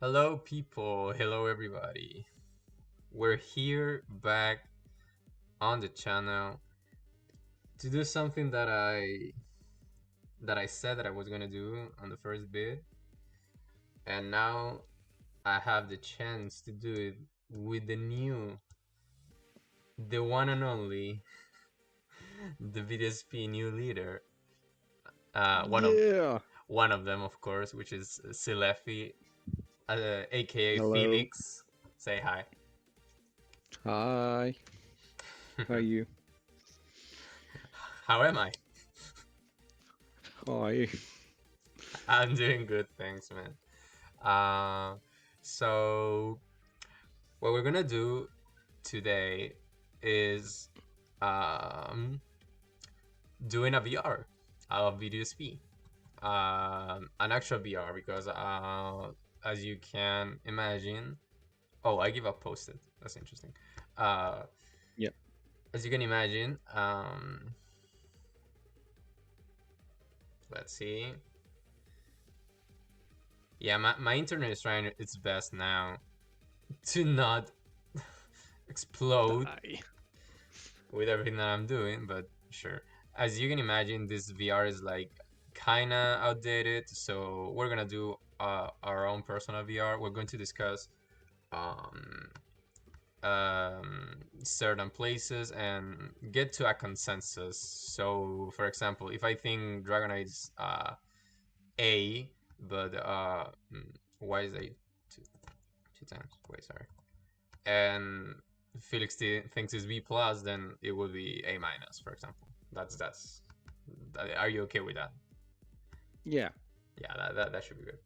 Hello, people. Hello, everybody. We're here back on the channel to do something that I said that I was gonna do on the first bit, and now I have the chance to do it with the one and only, the BDSP new leader. Uh, one of Yeah. one of them, of course, which is Silefi, aka Hello. Felix. Say hi. Hi. How are you? How am I? How are you? I'm doing good, thanks, man. Uh, so what we're gonna do today is um, doing a VR, a VDSP, an actual VR because as you can imagine, oh, I give up posted. That's interesting. Uh, Yeah. as you can imagine, let's see. Yeah, my internet is trying its best now to not explode Die. with everything that I'm doing, but sure. As you can imagine, this VR is like kind of outdated, so we're gonna do our own personal VR. We're going to discuss um, certain places and get to a consensus. So, for example, if I think Dragonite is A, but why is A two times? Wait, sorry. And Felix thinks it's B plus, then it would be A minus, for example. That's. Are you okay with that? Yeah. Yeah, that should be good.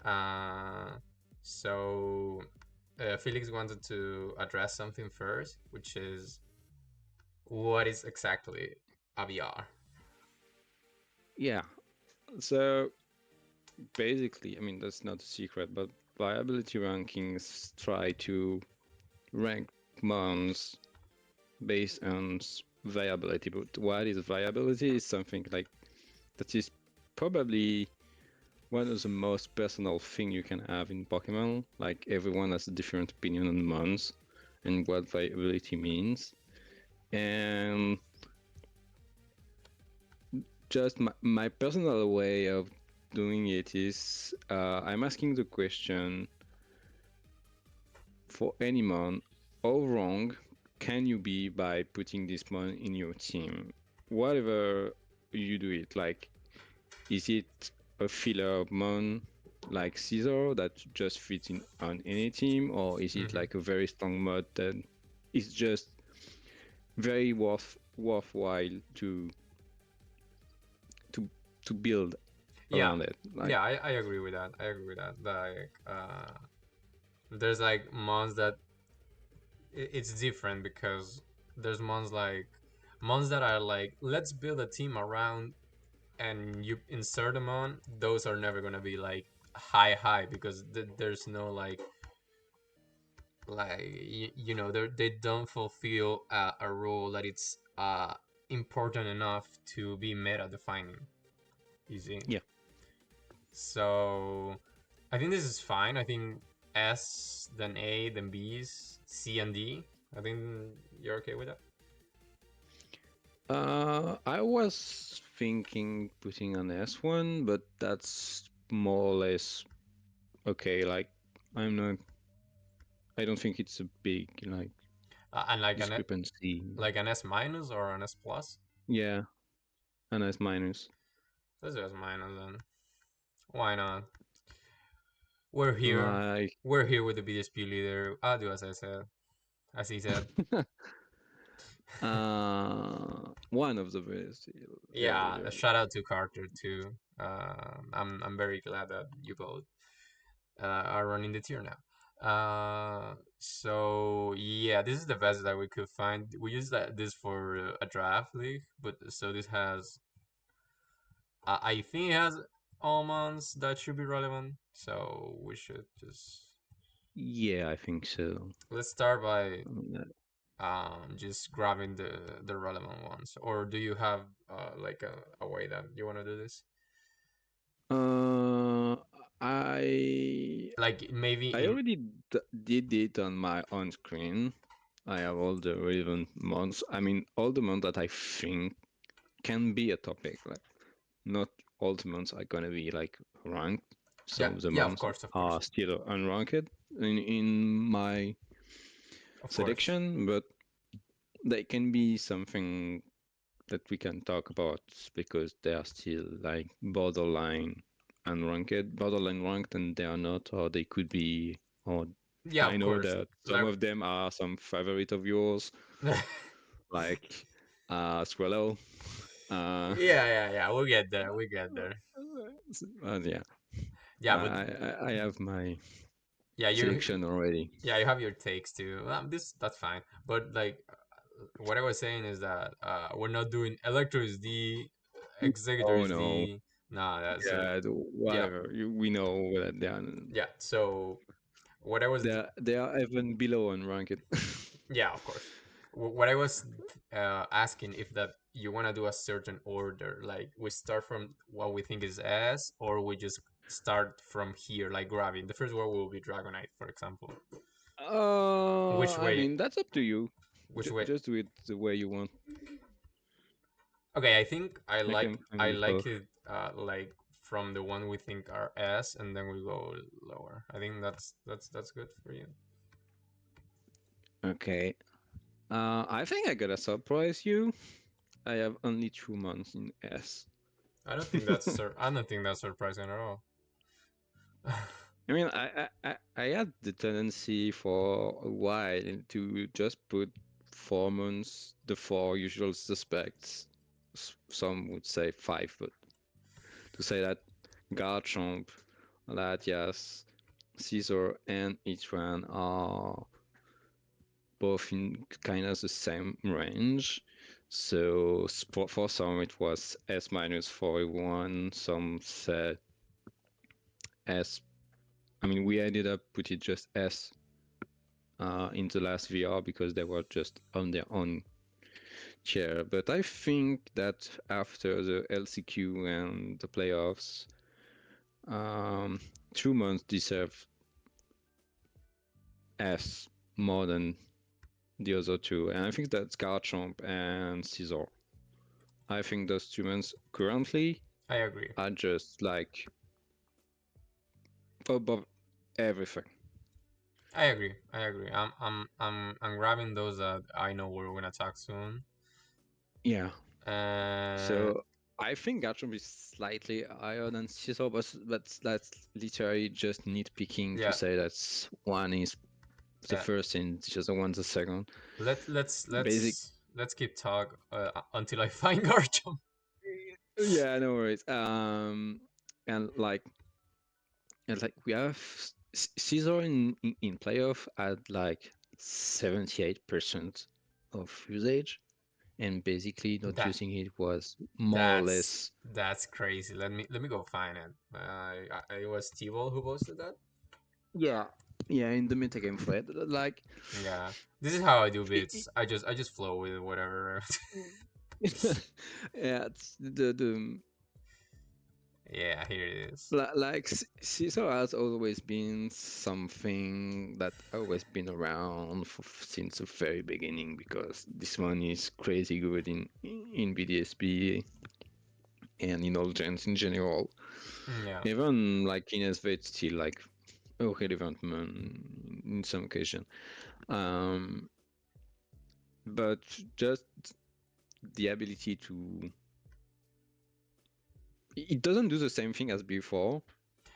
Uh, so Felix wanted to address something first, which is what is exactly a VR? Yeah. So basically, that's not a secret, but viability rankings try to rank mons based on viability. But what is viability is something like that is probably one of the most personal thing you can have in Pokemon. Like everyone has a different opinion on mons and what viability means. And just my personal way of doing it is I'm asking the question for any mon, how wrong can you be by putting this mon in your team? Whatever you do it, like, is it a filler mon like Caesar that just fits in on any team, or is it Mm-hmm. like a very strong mod that is just very worthwhile to to build Yeah, around it? Like, yeah, I agree with that. I agree with that. Like, there's like mons that it's different because there's mons that are like let's build a team around and you insert them on, those are never gonna be like high because there's no they don't fulfill a role that it's important enough to be meta defining. You see, yeah. so I think this is fine. I think S then A then B's C and D. I think you're okay with that. I was thinking putting an S1, but that's more or less okay. Like, I'm not. I don't think it's a big And discrepancy. like an S minus or an S plus. Yeah, an S minus. Let's do S minus then. Why not? We're here. Like, We're here with the BDSP leader. I'll do as I said. As he said. one of the best. Yeah, Yeah, yeah, a shout out to Carter too. I'm very glad that you both are running the tier now. So yeah, this is the best that we could find. We use this for a draft league, but so this has I think it has almonds that should be relevant. So we should just yeah. I think so. let's start by Um, just grabbing the relevant ones. Or do you have like a way that you want to do this? Uh, I like maybe I in already did it on my own screen. I have all the relevant mods. I mean, all the mods that I think can be a topic. Like, not all the mods are gonna be like ranked. yeah, Some of the yeah, of mods course, of course, are still unranked in my of course. selection, but they can be something that we can talk about because they are still like borderline ranked, and they are not, or they could be, or Yeah, I of know course. that some Like of them are some favorite of yours, like Swallow. Uh, yeah, we'll get there, we get there. yeah, Yeah, but I have my yeah, selection already. yeah, you have your takes too. This that's fine. But like, what I was saying is that we're not doing Electro is the Executor Oh is no, the nah. That's yeah, yeah, whatever. We know that yeah. So what I was they are even below unranked. yeah, of course. What I was asking if that you want to do a certain order, like we start from what we think is S, or we just start from here, like grabbing. The first one will be Dragonite, for example. Which I way? mean, that's up to you. Which way? Just do it the way you want. Okay, I think I can I do like both. it like from the one we think are S, and then we go lower. I think that's good for you. Okay. I think I gotta surprise you. I have only 2 months in S. I don't think that's surprising at all. I mean, I had the tendency for a while to just put 4 months, the four usual suspects. Some would say five, but to say that Garchomp, Latias, Caesar, and Itran are both in kind of the same range. So for some it was S minus 41. Some said S. I mean, we ended up putting just S in the last VR because they were just on their own chair. But I think that after the LCQ and the playoffs, um, 2 months deserve S more than the other two, and I think that's Garchomp and Caesar. I think those 2 months currently I agree. are just like above everything. I agree. I agree. I'm grabbing those that I know we're gonna talk soon. Yeah. Uh, So I think Garchomp is slightly higher than Caesar, but that's literally just nitpicking to yeah. say that one is the Uh, first and the other one's the second. Basic. Let's keep talk until I find Garchomp. Yeah, no worries. And like we have Caesar in playoff at like 78% of usage, and basically not That using it was more or less. that's crazy. Let me go find it. It was T-Ball who posted that. Yeah, yeah, in the metagame thread, like, Yeah, this is how I do it, it, bits. I just flow with whatever. yeah, it's the Yeah, here it is. like Caesar has always been something that always been around since the very beginning because this one is crazy good in BDSP and in all gens in general. Yeah, Even like in SV, it's still like a relevant man in some occasion. Um, but just the ability to, it doesn't do the same thing as before.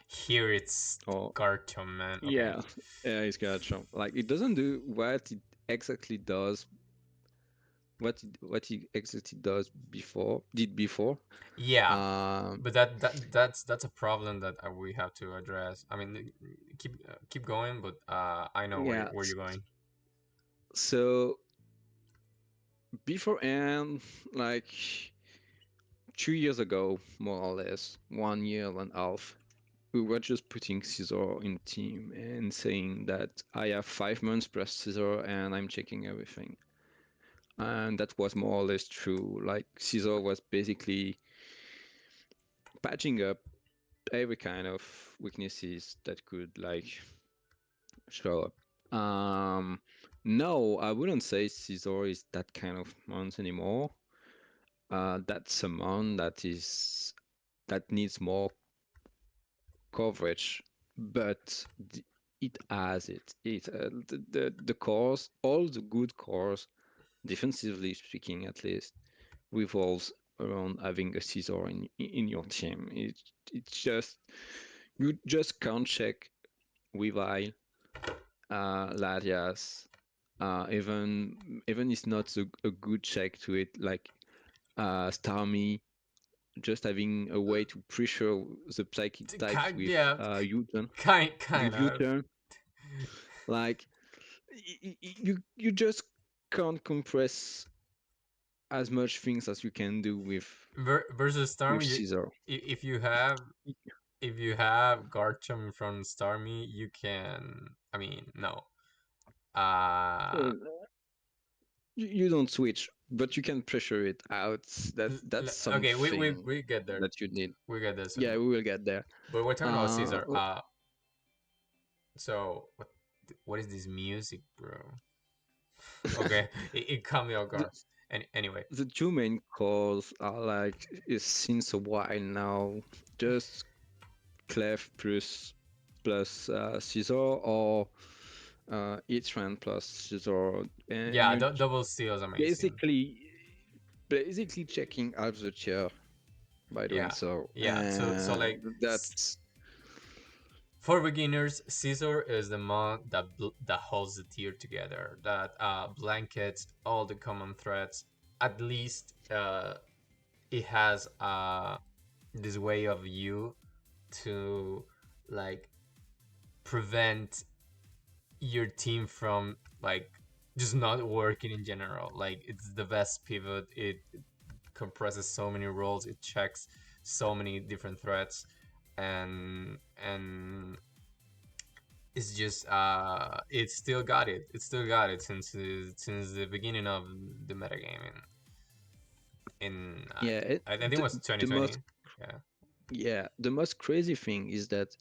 here it's Or Garchomp, man. Okay. yeah, yeah, it's got Trump. Like it doesn't do what it exactly does. What it exactly does before did before. Yeah, Um, but that's a problem that we have to address. I mean, keep going, but I know yeah. where you're going. So before and like 2 years ago, more or less, 1 year and a half, we were just putting Caesar in team and saying that I have 5 months plus Caesar and I'm checking everything. And that was more or less true. Like Caesar was basically patching up every kind of weaknesses that could like show up. No, I wouldn't say Caesar is that kind of mount anymore. That's a mount that needs more coverage, but it has it. The cores, all the good cores, defensively speaking at least, revolves around having a Caesar in your team. It's just you just can't check Weavile, Latias, even it's not a good check to it like Starmie, just having a way to pressure the psychic types with Yeah, U-turn. kind With of. U-turn, like you just can't compress as much things as you can do Versus with Starmie, Caesar. if you have Garchomp from Starmie, you can. I mean, no. Uh, Uh, you don't switch, but you can pressure it out. That's okay, something we get there. that you need. We get there Yeah, soon. we will get there. But we're talking about Uh, Caesar. So what is this music, bro? Okay, it caught me off the, guard. And anyway, the two main cores are like is since a while now just Clef plus Caesar or Itran plus Caesar, and yeah, you double steal is amazing. basically basically checking out the tier by doing Yeah, so, yeah. So and like that's for beginners, Caesar is the mod that holds the tier together, that blankets all the common threats. At least it has this way of you to like prevent your team from like just not working in general. Like it's the best pivot. It compresses so many roles. It checks so many different threats, and it's just it still got it. It still got it since the beginning of the metagame in yeah. I think it was The most 2020. Yeah. yeah the most crazy thing is that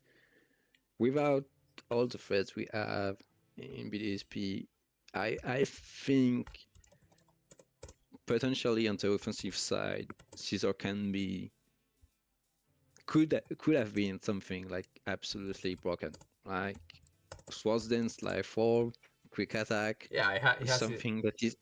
without all the threats we have in BDSP, I think potentially on the offensive side, Caesar can be could have been something like absolutely broken, like Swords Dance, Life Fall, Quick Attack, Yeah, it has it. something that is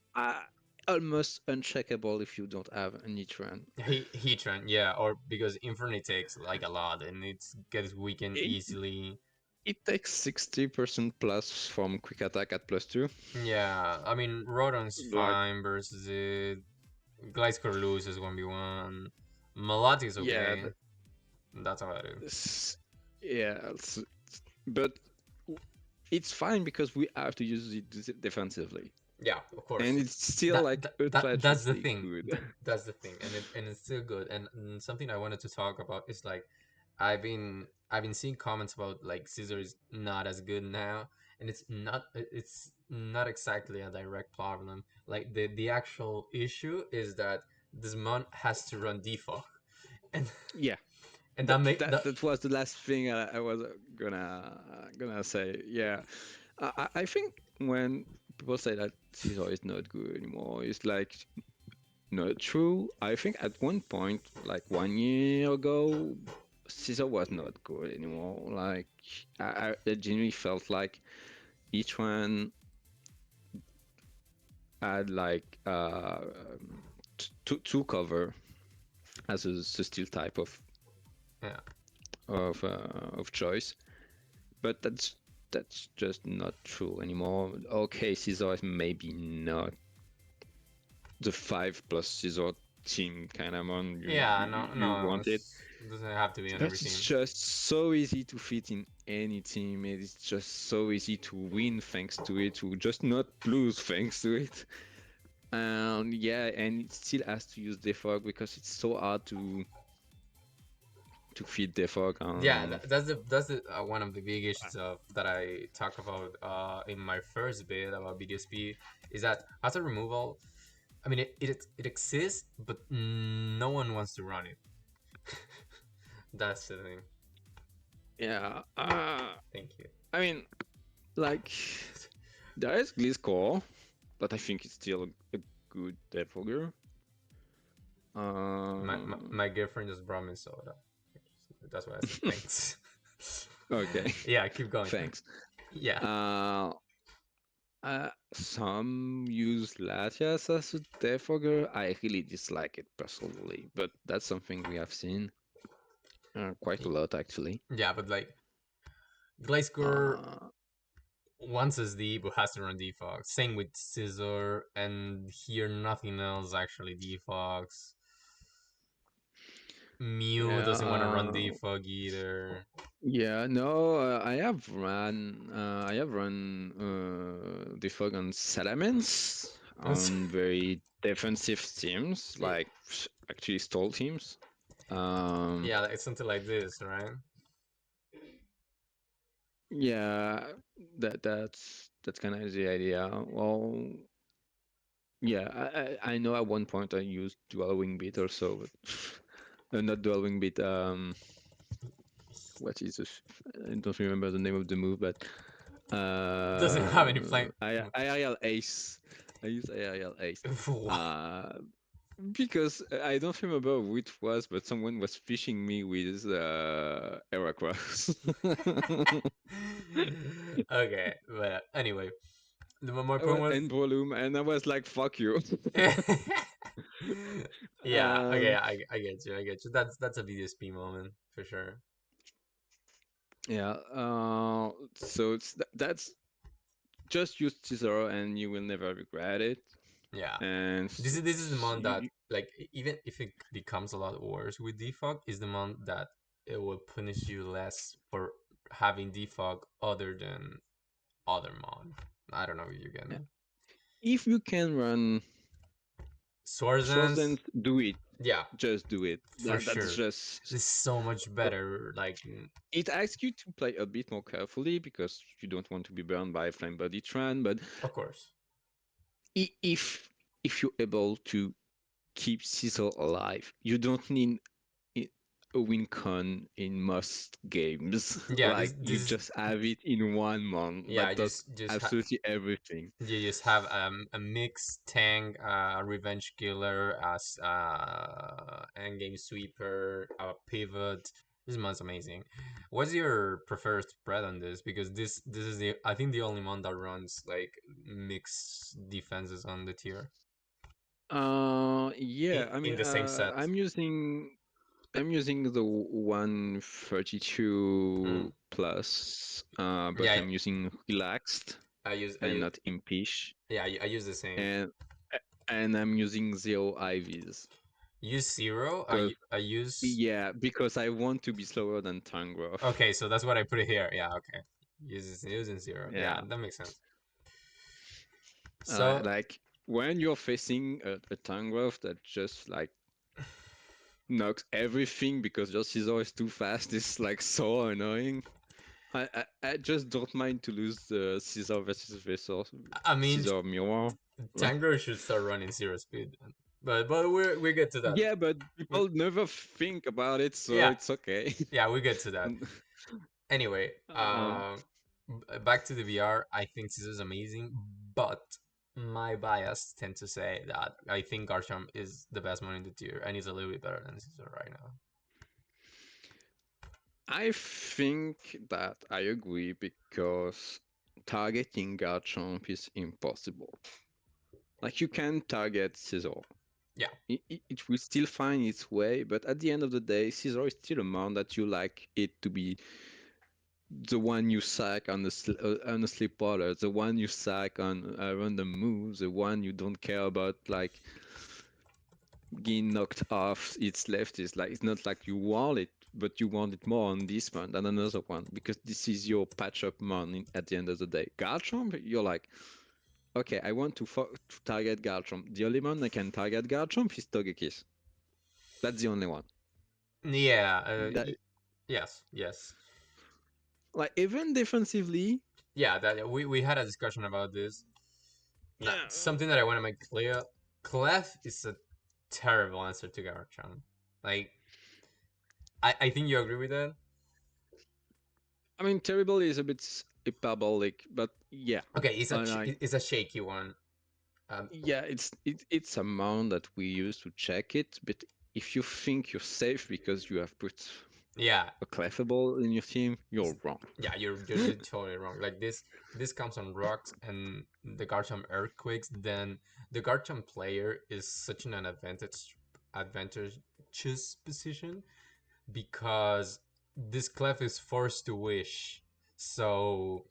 almost uncheckable if you don't have a Nitran. Heatran, yeah, or because Inferno takes like a lot and it gets weakened It, easily. it takes 60% plus from Quick Attack at +2. Yeah, I mean Rodon's Like, fine versus it. Gliscor loses 1v1. Melodic is yeah, okay. That's about it. yeah, but it's fine because we have to use it defensively, Yeah, of course. and it's still like That's the tragically thing. good. That's the thing, and it's still good. And something I wanted to talk about is like I've been seeing comments about like Scissor is not as good now, and it's not exactly a direct problem. Like the actual issue is that this mon has to run defog, and Yeah, and that make that that was the last thing I was gonna say. Yeah, I think when people say that Caesar is not good anymore, it's like not true. I think at one point, like 1 year ago, Caesar was not good anymore. Like I genuinely felt like each one had like two cover as a steel type yeah. of choice, but that's just not true anymore. Okay, Caesar is maybe not the 5+ Caesar team kind of one Yeah, no, you no, wanted. it doesn't have to be on But every it's team. just so easy to fit in any team. It's just so easy to win thanks to it, to just not lose thanks to it. And yeah, and it still has to use defog because it's so hard to feed defog Yeah, on. that's the one of the big issues of that I talk about in my first bit about BDSP is that as a removal, I mean it exists, but no one wants to run it. That's the thing. Yeah. Thank you. I mean, like, there is Gliscor, but I think it's still a good Devogger. My girlfriend just brought me soda. That's why I said thanks. Okay, Yeah, keep going. thanks. Yeah. Some use Latias as a Devogger. I really dislike it personally, but that's something we have seen quite a lot actually. Yeah, but like Gliscor Uh, wants SD but has to run defox. Same with Scissor, and here nothing else actually defox. Mew yeah, doesn't want to run defog either. yeah, no, I have run defog on Salamence on very defensive teams, like actually stall teams. Um, Yeah, it's something like this, right? yeah, that's kind of the idea. Well, yeah, I know at one point I used dual wing beat or so, but not dual wing beat. What is this? I don't remember the name of the move, but Doesn't have any flame. IRL Ace. I use IRL Ace. Why? Uh, because I don't remember who it was, but someone was fishing me with Heracross. Okay, but anyway, my I point was was. in volume, and I was like, "Fuck you." Yeah, okay, um, I get you, I get you. That's a BDSP moment for sure. yeah. So that's just use Cesaro, and you will never regret it. Yeah, And this is the month that like even if it becomes a lot worse with defog, is the month that it will punish you less for having defog other than other mon. I don't know if you get me. if you can run Swords, Swords, do it. yeah, Just do it. for That's sure. just. It's so much better. Like, It asks you to play a bit more carefully because you don't want to be burned by a flame body Tran. But of course. if you're able to keep Cecil alive, you don't need a win con in most games. Yeah, Like you this just have it in one month. yeah, That does absolutely everything. you just have a mixed tank, revenge killer as endgame sweeper, a pivot. This month's amazing. What's your preferred spread on this? Because this is the I think the only one that runs like mixed defenses on the tier Yeah. I in mean, the same set. I'm using the Mm. 132 plus, but Yeah, I'm using relaxed I and use not impish, yeah I use the same. and and I'm using zero IVs. Use zero. Cause I use. yeah, because I want to be slower than Tangrowth. Okay, so that's what I put it here. Yeah, okay. Using zero. Yeah, Yeah, that makes sense. So like when you're facing a Tangrowth that just like knocks everything because your Scizor is too fast, it's like so annoying. I just don't mind to lose the Caesar versus Vessel, I mean, Caesar Mirror. Tango should start running zero speed, but we get to that. Yeah, but We, people never think about it, so yeah, it's okay. yeah, we get to that. Anyway, um, back to the VR. I think this is amazing, but my bias tend to say that I think Garchomp is the best one in the tier, and he's a little bit better than Caesar right now. I think that I agree because targeting Garchomp is impossible. Like you can target Scizor. Yeah, It will still find its way, but at the end of the day, Scizor is still a mon that you like it to be the one you sack on the sleep water, the one you sack on a random move, the one you don't care about like getting knocked off its left is like it's not like you want it, but you want it more on this one than another one because this is your patch up mon at the end of the day. Garchomp, you're like, okay, I want to target Garchomp. The only one I can target Garchomp is Togekiss. That's the only one. yeah, That yes. like even defensively, Yeah, that we had a discussion about this. Now, yeah. something that I want to make clear: Clef is a terrible answer to Garchomp. Like, I think you agree with that. I mean, terrible is a bit hyperbolic, but yeah, Okay, like it's a shaky one. Um, yeah, it's amount that we use to check it. But if you think you're safe because you have put yeah, a clefable in your team, you're wrong. yeah, you're totally wrong. Like this comes on rocks and the Garchomp earthquakes. Then the Garchomp player is such an advantageous position because this clef is forced to wish. So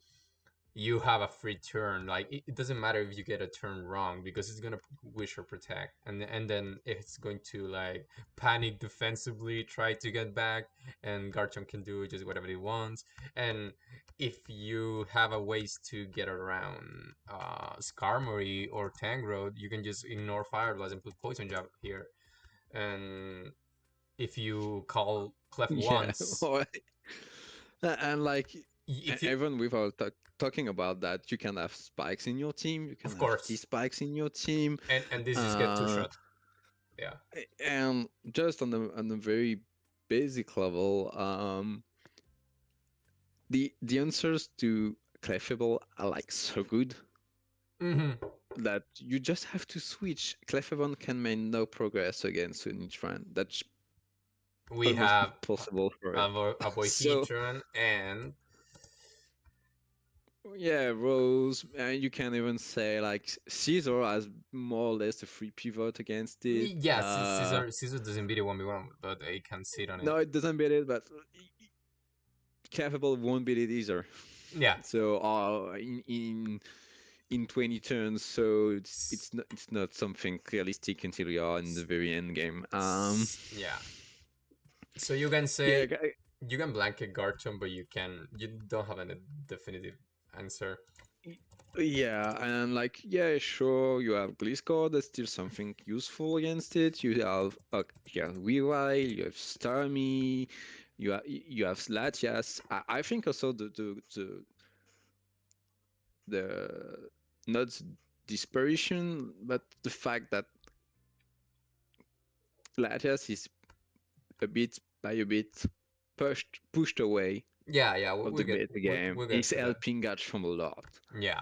you have a free turn. Like it doesn't matter if you get a turn wrong because it's gonna wish or protect, and then it's going to like panic defensively, try to get back, and Garchomp can do just whatever he wants. And if you have a ways to get around Skarmory or Tangrowth, you can just ignore Fire Blast and put Poison Jab here. And if you call Clef Yeah, once, and like if you, even without talking about that, you can have spikes in your team. You can of have T course, spikes in your team, and this just get two uh, shot. Yeah. and just on the very basic level, the answers to Clefable are like so good Hmm. that you just have to switch. Clefable can make no progress against Unitron. That's We almost have impossible for it. a So Heatran and yeah, Rose, and you can even say like Caesar has more or less a free pivot against it. yeah, Scissor doesn't beat it 1v1, but it can sit on it. No, it doesn't beat it, but Capable won't beat it either. Yeah. So in 20 turns, so it's not something realistic until you are in the very end game. Yeah. So you can Yeah, say you can blanket Garchomp, but you don't have a definitive answer. yeah, and like yeah, sure, you have Gliscor, that's still something useful against it. You have Weavile, you have Starmie, you have Latias. I think also the not disparition, but the fact that Latias is a bit by a bit pushed away Yeah, yeah, of the meta game we'll get is to that. helping Gatchom a lot. Yeah,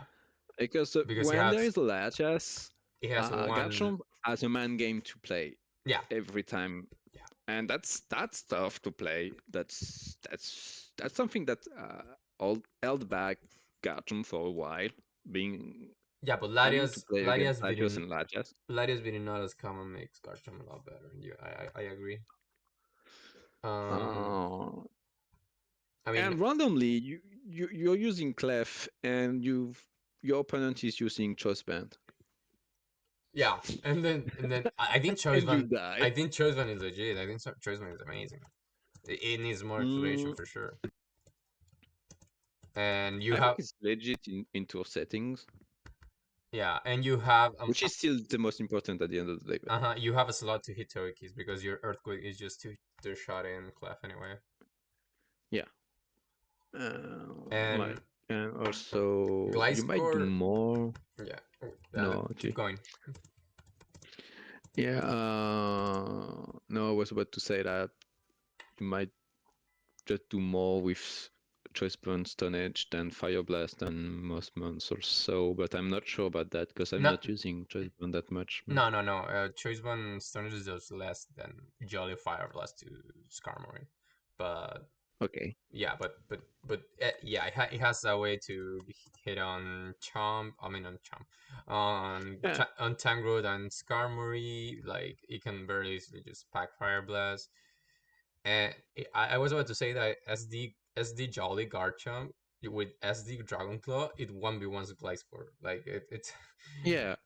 Because because when there is Latias, he has one. Gatchom has a man game to play Yeah, every time, yeah, and that's tough to play. That's something that held back Gatchom for a while, being yeah. But having to play against Latios and Latias. Latias beating not as common makes Garchomp a lot better. And I agree. Um, Uh, I mean, and randomly, you're using Clef, and your opponent is using Choice Band, yeah, and then I think and you die. Choice One is legit. I think Choice One is amazing. It needs more exploration Mm, for sure. And you I think have it's legit in tour settings, yeah, and you have which is still the most important at the end of the day. But you have a slot to hit Togekiss because your Earthquake is just two shot in Clef anyway. yeah, And might and also you might do Gliscor, more. yeah, No, keep okay. going. Yeah. No, I was about to say that you might just do more with Choice Band Stone Edge than Fire Blast than most months or so, but I'm not sure about that because I'm No, not using Choice Band that much. But no. Choice One Stunner is just less than Jolly Fire Blast to Skarmory, but okay. yeah, yeah, it has a way to hit on Chomp. I mean on Chomp, Yeah. on Tangrowth and Skarmory. Like it can very easily just pack Fire Blast. And I was about to say that SD Jolly Garchomp with SD Dragon Claw, it 1v1s Gliscor. Like it's Yeah.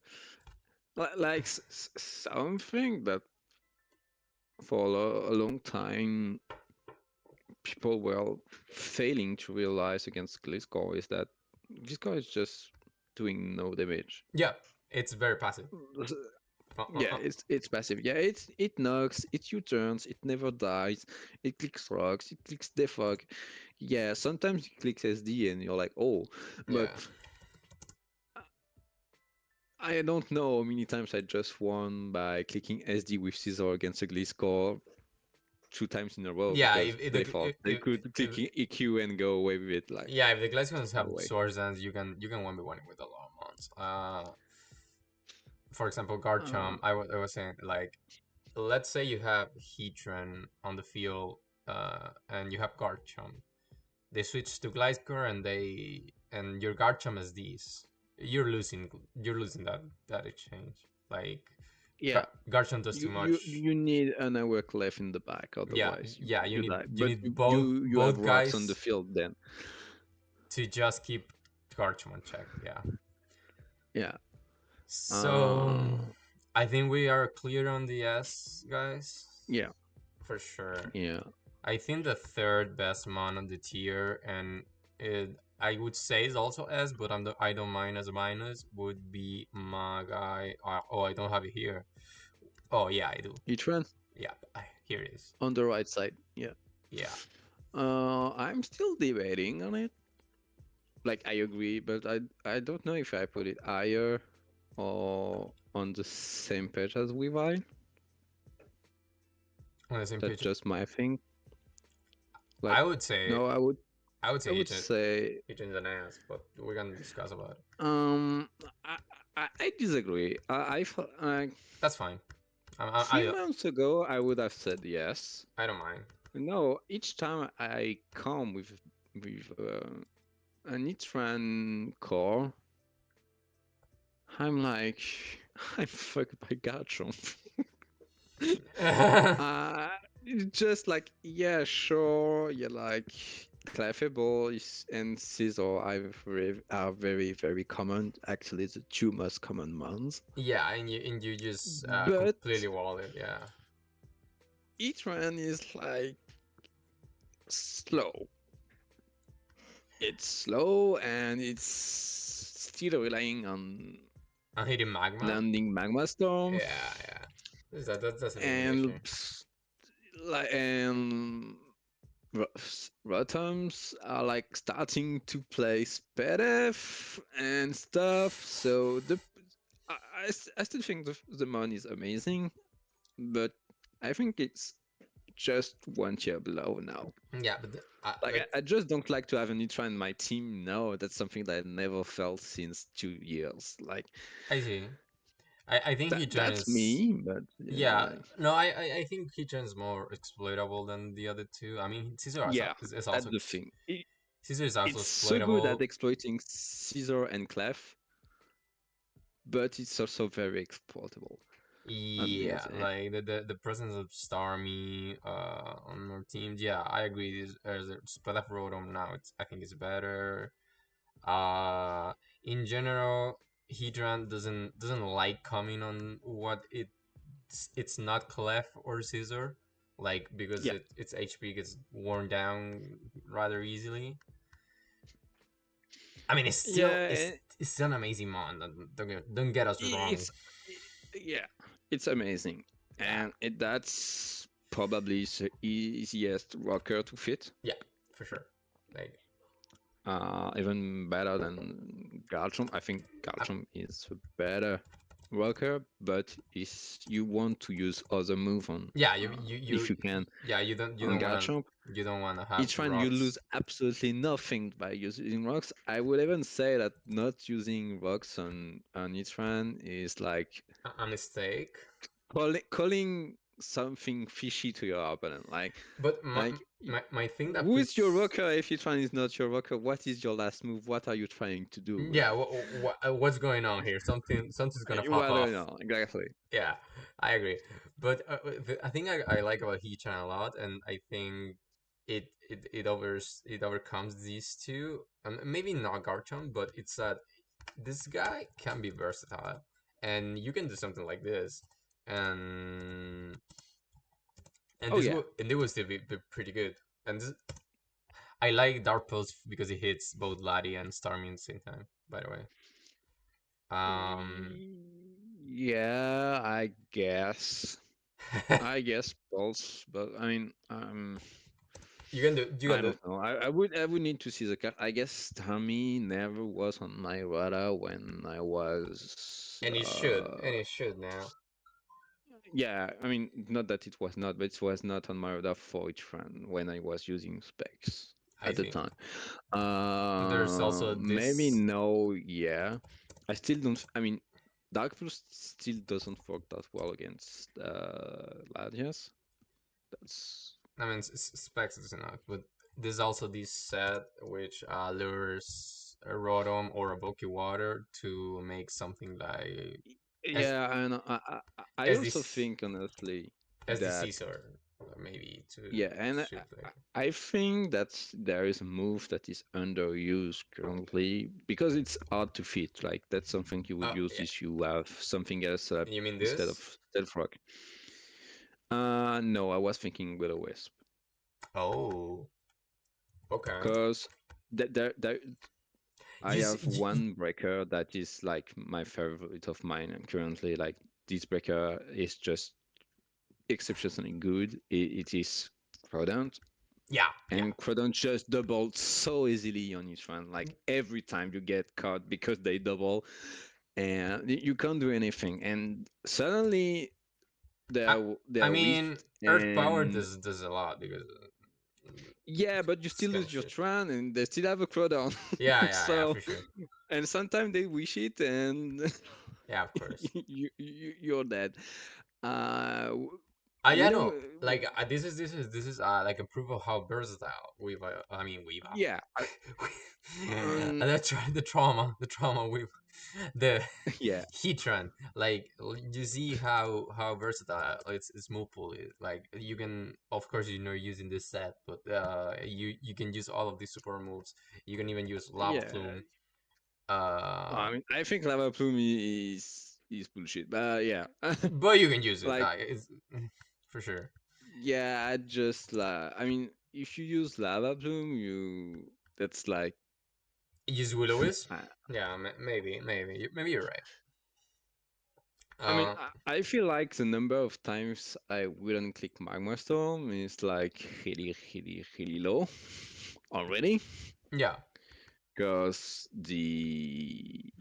Like something that for a long time people were failing to realize against Gliscor is that Gliscor is just doing no damage. yeah, it's very passive. Yeah, it's passive. Yeah, it knocks, it U-turns, it never dies, it clicks rocks, it clicks defog. Yeah, sometimes it clicks SD and you're like, oh, but Yeah. I don't know how many times I just won by clicking SD with Scissor against a Gliscor. 2 times in a row Yeah, because they thought they could click EQ and go away with it. Like, yeah, if the Glasgowns no have way. swords, and you can 1v1 with a lot of mons. For example, Garchomp. Uh, I was saying, like, let's say you have Heatran on the field, and you have Garchomp. They switch to Gliscor, and your Garchomp is these. You're losing that exchange. Like, yeah, Garchomp does too much. you need an hour left in the back, Yeah, otherwise yeah. You you need die. you But need you have both rocks on the guys field then. to just keep Garchomp on check. Yeah. Yeah. So Uh, I think we are clear on the S, guys. yeah. For sure. Yeah. I think the third best mon on the tier, and I would say is also S, but I don't mind as a minus, would be my guy. Oh, I don't have it here. Oh yeah, I do. Each one Yeah, here it is. on the right side. Yeah. Yeah. I'm still debating on it. Like, I agree, but I don't know if I put it higher or on the same page as Weavile. On the same That's page. just my thing. Like, I would say no, I would I say would say Hitchin's an ass, but we're gonna discuss about it. um I I disagree. That's fine. Three months ago I would have said yes. I don't mind. No, each time I come with an Itran core, I'm like, I'm fucked by Garchomp. uh, it's just like, yeah, sure, you're like Clefable and Scissor are very, very common. Actually, the two most common ones. Yeah, and you just But completely wall it. Yeah. each one is like slow. It's slow and it's still relying on I'm hitting magma. landing magma storms Yeah, yeah. That's a and limitation. like Rotoms are like starting to play SPDF and stuff. So I still think the mon is amazing, but I think it's just one tier below now. Yeah, Like, but I just don't like to have a Nitra in my team. No, that's something that I never felt since 2 years. Like, I see. I think Heatran that's is. me, but Yeah, like, no, I think Heatran's more exploitable than the other two. I mean, Caesar yeah, is that's also the thing. Caesar is also It's so good at exploitable. exploiting Caesar and Clef, but it's also very exploitable on the Yeah, other hand. like the presence of Starmie on our team. Yeah, I agree. There's a split up Rotom now. I think it's better. Uh, in general, Hedron doesn't like coming on what it's not Clef or Scissor, like because Yeah, its HP gets worn down rather easily. I mean, yeah, it's still an amazing mon. Don't get us wrong. it's yeah, it's amazing, Yeah, and that's probably the easiest rocker to fit. yeah, for sure. Like, Even better than Garchomp. I think uh, Garchomp is a better rocker, but is you want to use other move on yeah, you if you can yeah, on Garchomp. you don't wanna have Each one you rocks. lose absolutely nothing by using rocks. I would even say that not using rocks on each one is like A mistake. calling something fishy to your opponent. But Like my thing that who is your puts. rocker if each one is not your rocker? What is your last move? What are you trying to do? Yeah, what's going on here? Something's gonna pop Well, I off. don't know exactly. Yeah, I agree. But I think I like about Heechan a lot, and I think it overcomes these two. Maybe not Garchomp, but it's that this guy can be versatile, and you can do something like this, and Oh yeah. and this will still be pretty good. And I like Dark Pulse because it hits both Lati and Starmie at the same time. By the way, um, Yeah, I guess. I guess Pulse, but I mean, you I can do, don't know. I would need to see the card. I guess Tommy never was on my radar when I was and it should now. Yeah, I mean, not that it was not, but it was not on my radar for each run when I was using specs I at the see. time. There's also Maybe this. no, yeah. I still don't. I mean, Dark Blue still doesn't work that well against Latias. That's I mean, specs is not, but there's also this set which lures a Rotom or a Bulky Water to make something like as yeah, and I as also this think honestly as the that Caesar, maybe to yeah, and shoot like. I think that there is a move that is underused currently because it's hard to fit. Like that's something you would Oh use yeah, if you have something else you mean instead of this? stealth rock. No, I was thinking with a wisp Oh, okay. because there I You see, have one breaker that is like my favorite of mine and currently. Like this breaker is just exceptionally good. It is Crodant, yeah, yeah. and Crodant just doubled so easily on each one. Like every time you get caught because they double, and you can't do anything. And suddenly I, I they're weak, mean, Earth Power and does a lot because yeah, but you it's still kind of lose your shit. Tran, and they still have a Crodon. Yeah, yeah, yeah, So, for sure. and sometimes they wish it, and Yeah, of course. you're dead. W- Yeah, we don't. no, like this is like a proof of how versatile we've. I mean, we've. Yeah, The trauma with the yeah, Heatran. Like you see how versatile its move pool is. Like you can, of course, using this set, but you can use all of these super moves. You can even use Lava yeah. Plume. I mean, I think Lava Plume is bullshit, but yeah, But you can use it. like It's for sure. yeah, I just I mean, if you use Lava Plume, you that's like Use Will-O-Wisp. I, Yeah, maybe you're right. I mean, Uh, I feel like the number of times I wouldn't click Magma Storm is like really, really, really low already, yeah. because the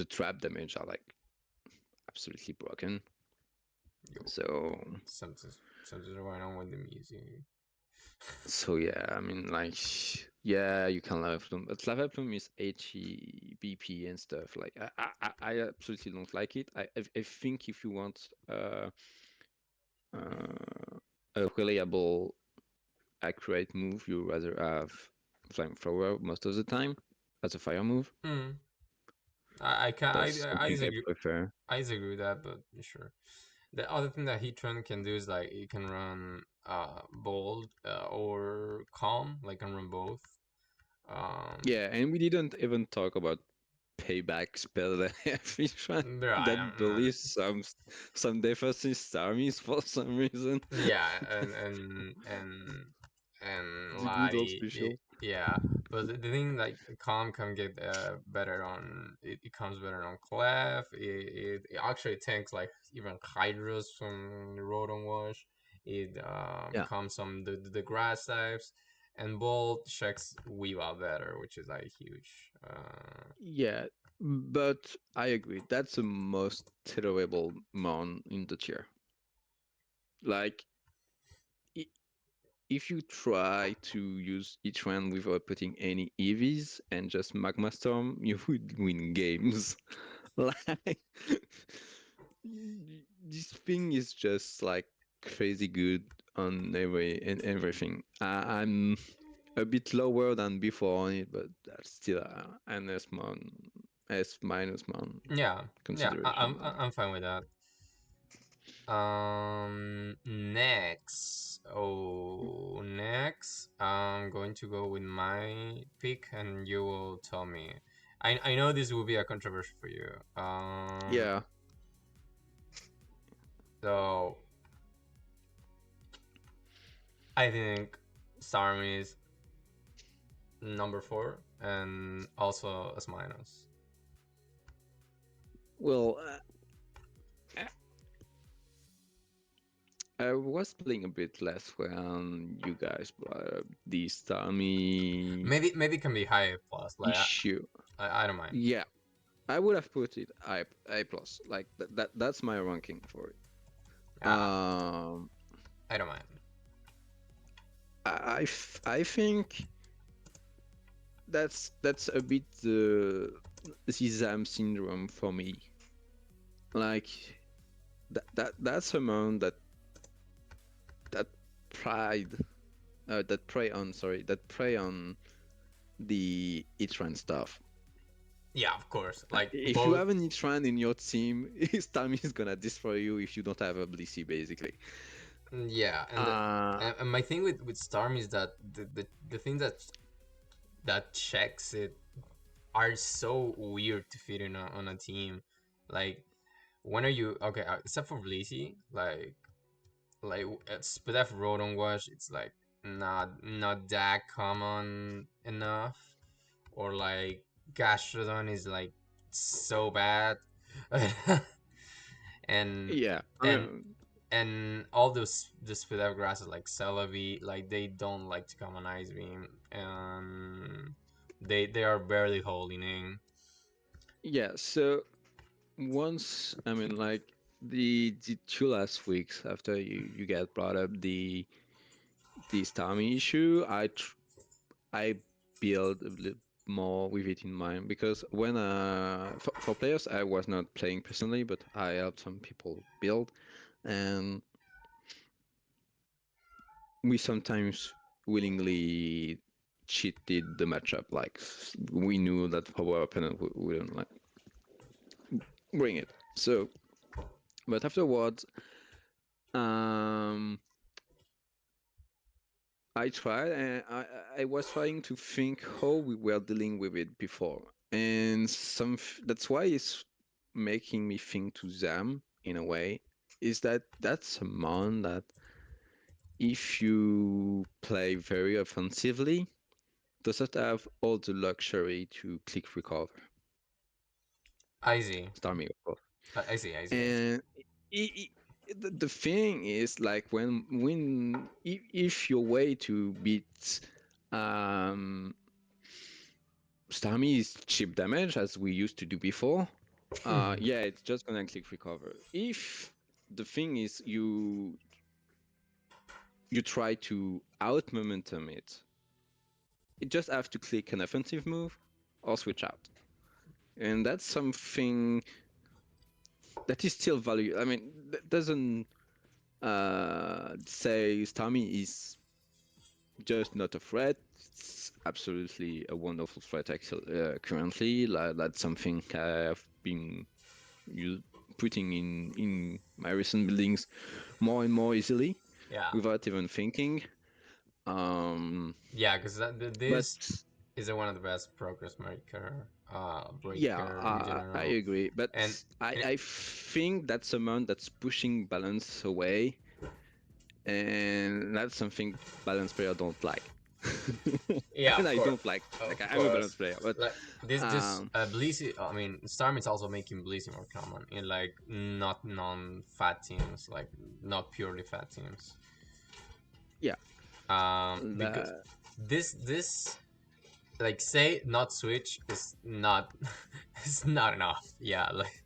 trap damage are like absolutely broken. Yo, So something's going on with the music. so yeah, I mean like yeah, you can Lava Plume, but Lava Plume is HE, BP and stuff. Like I absolutely don't like it. I think if you want a reliable accurate move, you rather have flamethrower most of the time as a fire move. Hmm. I can That's I something I disagree. prefer. I disagree with that, but sure. The other thing that Heatran can do is like it can run bold or calm, like can run both. Um, Yeah, and we didn't even talk about payback spell that everyone bro, I that don't know. believes some defensive armies for some reason. Yeah, and The good old Lottie, special. yeah. But the thing like calm can get better on it comes better on Clef. It actually tanks like even Hydras from the Rotom Wash. It Yeah, comes on the grass types, and Bolt checks Weavile better, which is like huge. yeah, but I agree. That's the most tolerable mon in the tier. Like, if you try to use each one without putting any EVs and just Magma Storm, you would win games. Like, this thing is just like crazy good on everything. I'm a bit lower than before on it, but that's still an S minus mon Yeah, yeah, consideration. I'm fine with that. Next. Oh, next. I'm going to go with my pick, and you will tell me. I know this will be a controversy for you. Yeah, So I think Starmie is number 4, and also as minus. well, I was playing a bit less when you guys brought up the Starmie Maybe it can be high plus. Like issue. I don't mind. Yeah, I would have put it A plus. Like that's my ranking for it. Uh, Um, I don't mind. I think that's a bit the Zam syndrome for me. Like that's a man that pride that prey on the Itran stuff. Yeah, of course. Like If you both. have an Itran in your team, his time is gonna destroy you if you don't have a Blissey, basically. Yeah, Uh and my thing with Storm is that the thing that checks it are so weird to fit in on a team. Like, when are you okay? Except for Blissey, like Spadef Rodon Wash, it's like not that common enough, or like Gastrodon is like so bad, and yeah, I and mean, and all those the Spadef grasses like Celebi, like they don't like to common Ice Beam, and they are barely holding in. yeah. So once, I mean, like the 2 last weeks after you get brought up the Stami issue, I build a little more with it in mind because when for players I was not playing personally, but I helped some people build, and we sometimes willingly cheated the matchup. Like we knew that our opponent wouldn't like bring it. So, but afterwards, um, I tried and I was trying to think how we were dealing with it before, and that's why it's making me think to them in a way. Is that that's a mon that if you play very offensively doesn't have all the luxury to click recover. I see, Stormy, of course. I see, I see, I see. And I the thing is, like when if your way to beat um, Stormy is cheap damage as we used to do before, yeah, it's just gonna click recover. If the thing is you try to out momentum it, you just have to click an offensive move or switch out, and that's something that is still value. I mean, that doesn't say Stami is just not a threat. It's absolutely a wonderful threat actually, currently. That's something I've been you putting in my recent buildings more and more easily Yeah, without even thinking. Um, yeah, because but this is one of the best progress marker yeah, breaker in I general, agree. But and, and I think that's a man that's pushing balance away, and that's something balance player don't like. yeah, And I don't like of I'm a balance course. player, but Like this um, Blissey, I mean, Storm is also making Blissey more common in like not non-fat teams, like not purely fat teams. yeah, Because the, this like say not switch is not it's not enough. Yeah, like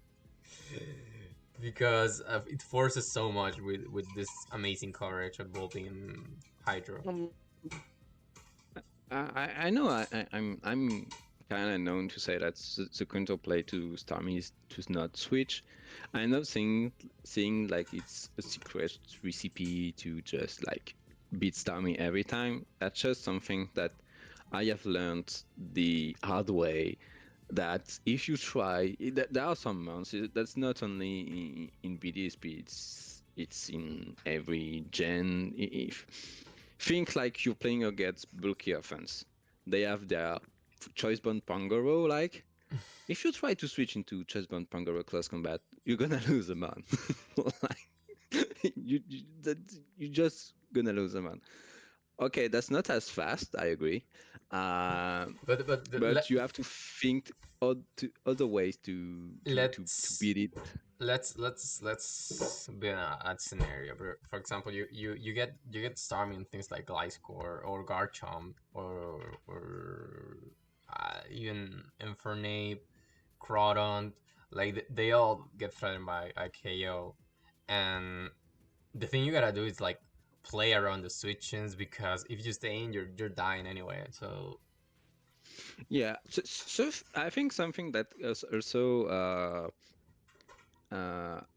because it forces so much with this amazing coverage of Volbeam Hydro. um, I know I'm kind of known to say that the counterplay to Starmie is to not switch. I'm not saying like it's a secret recipe to just like beat Starmie every time. That's just something that I have learned the hard way. That if you try, there are some mounts. That's not only in BDSP. It's in every gen. If think like you're playing against bulky offense, they have their choice bond Pangoro. Like if you try to switch into choice bond Pangoro close combat, you're gonna lose a man. Like you just gonna lose a man. Okay, that's not as fast. I agree. Um, But but you have to think other ways to let's beat it. let's be in a scenario. For example, you get Starmie in things like Gliscor or Garchomp or even Infernape, Crawdon, like they all get threatened by a KO, and the thing you gotta do is like play around the switchings, because if you stay in, you're dying anyway. So Yeah, so I think something that is also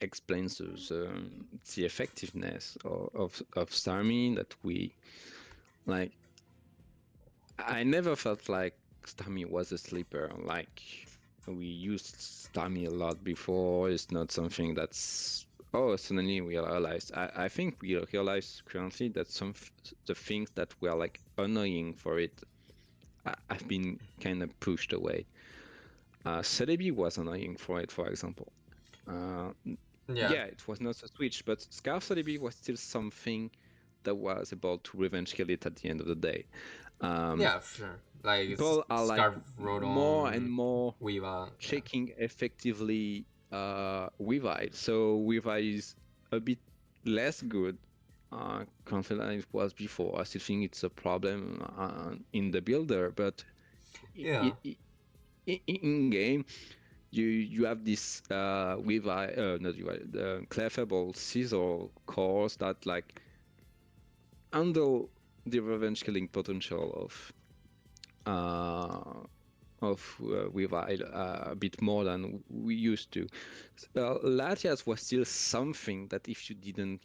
explains the effectiveness of Starmie that we like. I never felt like Starmie was a sleeper. Like we used Starmie a lot before. It's not something that's suddenly we realized. I think we realize currently that the things that were like annoying for it have been kind of pushed away. Celebi was annoying for it, for example. Uh, yeah, yeah, it was not a switch, but Scarf Celebi was still something that was able to revenge kill it at the end of the day. Um, yeah, sure. Like it's People are like Scarf more and Rodon, more Weeva, yeah. checking effectively Weavile. So Weavile is a bit less good confident than it was before. I still think it's a problem in the builder, but Yeah. in game you have this Weavile, not Weavile, the Clefable Scissor cores that like handle the revenge killing potential Weavile a bit more than we used to. Latias was still something that if you didn't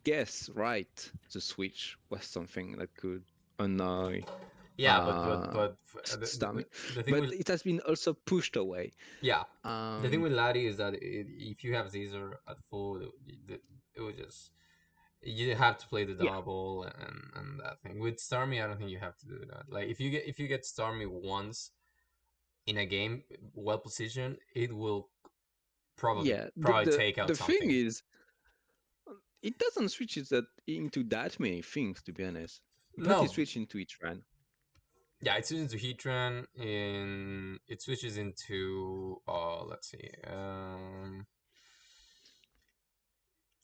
guess right, the switch was something that could annoy Yeah, Stami. the thing But with, it has been also pushed away. yeah, the thing Um, with Lottie is that if you have Caesar at full, it would just, you have to play the yeah, double and that thing. With Starmie, I don't think you have to do that. Like if you get Starmie once in a game well positioned, it will yeah. probably take out The thing something. is, it doesn't switch it that into that many things, to be honest. But it No, switched into each run. yeah, it switches into Heatran. In it switches into, let's see,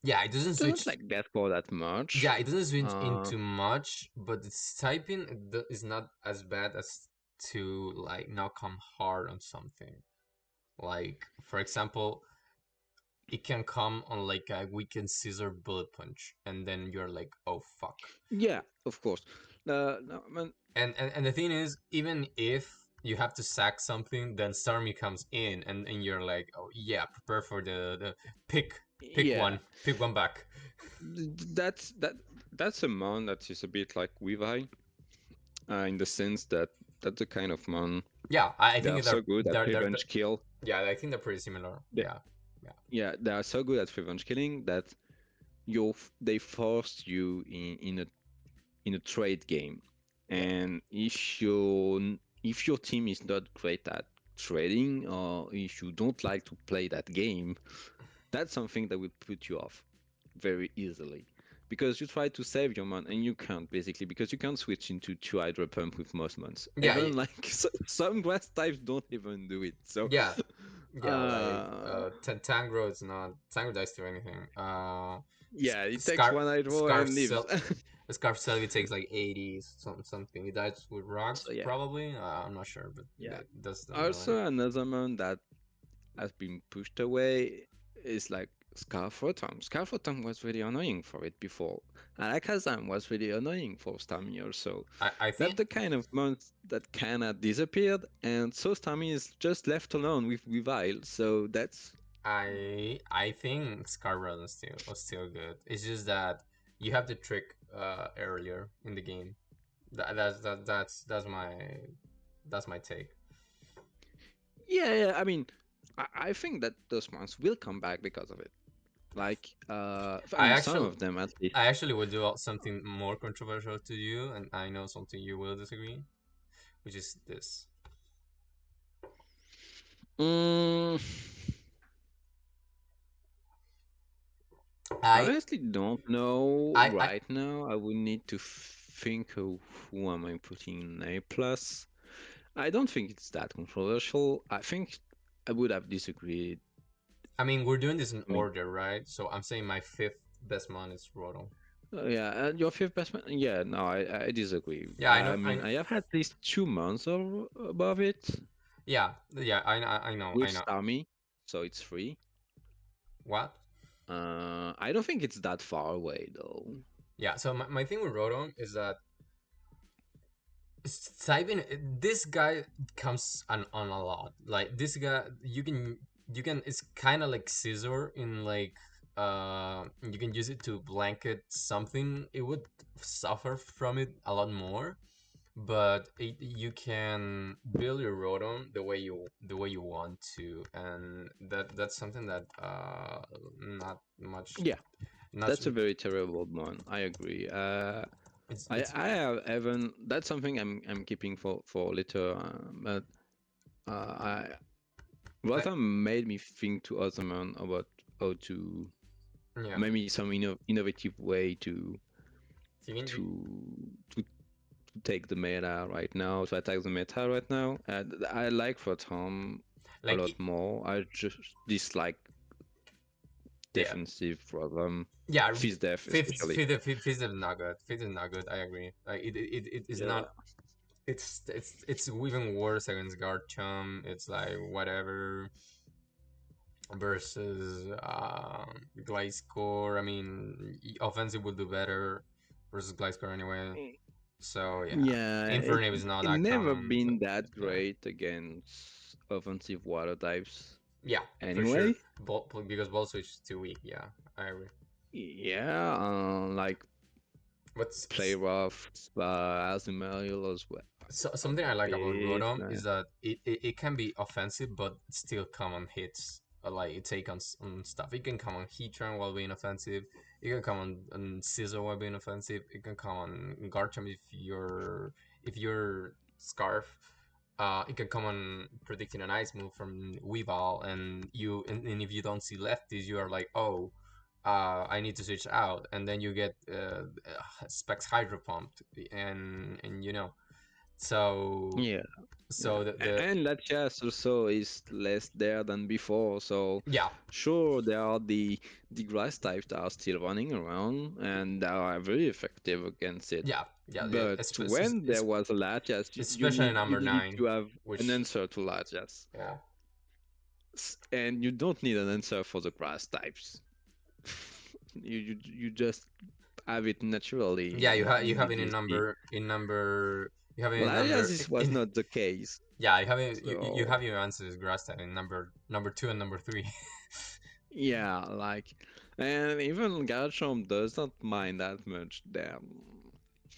yeah, it doesn't It doesn't switch. like that for that much. Yeah, it doesn't switch Uh, into much, but its typing is not as bad as to like not come hard on something. Like for example, it can come on like a weekend scissor bullet punch, and then you're like, oh fuck. yeah, of course. No, man, And the thing is, even if you have to sack something, then Starmie comes in, and you're like, oh yeah, prepare for the yeah, pick one back. that's a mon that is a bit like Weavile, in the sense that that's the kind of mon Yeah, I they are think so good at they're revenge kill. yeah, I think they're pretty similar. They, Yeah, yeah, yeah, they are so good at revenge killing that they force you in a trade game, yeah, and if your team is not great at trading, or if you don't like to play that game, that's something that will put you off very easily, because you try to save your mon and you can't, basically, because you can't switch into two hydro pump with most mons. yeah, Even like some grass types don't even do it. So yeah, yeah. Like uh Tangro is not, Tangro dies to anything. yeah, it takes one hydro Scarf and lives. Scarf Selvi takes like 80s something. He dies with rocks So yeah, probably. I'm not sure, but yeah. that doesn't matter. Also another mon that has been pushed away is like Scarf Rotom. Scarf Rotom was really annoying for it before. Alakazam was really annoying for Starmie also. I That's think the kind of month that kinda disappeared, and so Starmie is just left alone with Weavile. So that's I think Scarlet is still good. It's just that you have the trick earlier in the game. That's my take. yeah. I mean, I think that those months will come back because of it. Like, I I mean, some actually of them at least. I actually would do something more controversial to you, and I know something you will disagree, which is this. Mm, I I honestly don't know I right now. I would need to think of who am I putting in A plus. I don't think it's that controversial. I think I would have disagreed. I mean, we're doing this in I mean, order, right? So I'm saying my fifth best mon is Rotom. yeah, and your fifth best man. Yeah, no, I disagree. Yeah, I I know. I mean, know. I have had at least 2 months or above it. Yeah, yeah, I know, I with know. Starmie, so it's free. What? I don't think it's that far away though. Yeah, so my thing with Rotom is that Saibin, this guy comes on a lot. Like this guy, you can it's kind of like scissor in like you can use it to blanket something. It would suffer from it a lot more, but you can build your Rotom the way you want to, and that's something that not much Yeah, not that's a very terrible one. I agree. it's I have even that's something I'm keeping for later. But I I, Rotom made me think to Ottoman about how to yeah. maybe some innovative way You can, you, to to take the meta right now, to attack the meta right now. I like Rotom a like lot more. I just dislike yeah. defensive Rotom, Yeah, Fizz Def fifth, especially. fifth, fifth, fifth is not good. Fifth is not good. I agree. Like it is Yeah. not. It's even worse against Garchomp. It's like whatever versus Gliscor. I mean, offensive will do better versus Gliscor anyway. So yeah, Yeah, Infernape is not it that never common. So been that yeah, great against offensive water types. yeah, for sure. Anyway, Because Ball Switch is too weak. Yeah, I agree. yeah, like But play rough, Azumarill as well. so, A something I like about bit. Rotom is that it can be offensive, but still come on hits. Like it take on stuff. It can come on Heatran while being offensive. It can come on Scissor while being offensive. It can come on Garchomp if you're Scarf. It can come on predicting an ice move from Weavile, and if you don't see lefties, you are like, oh, I need to switch out, and then you get Specs Hydro Pumped, and so Yeah, yeah. so the And Latias also is less there than before. So yeah, sure, there are the grass types that are still running around and that are very effective against it. yeah, yeah, yeah, But when there was a Latias, you especially you number needed 9, to have an which answer to Latias. yeah, And you don't need an answer for the grass types. You just have it naturally yeah, you in have it in BDSP. number you have it in Latias number this was in not the case. yeah, you So have your answers grass type in number 2 and number 3. yeah, like, and even Garchomp does not mind that much. Damn.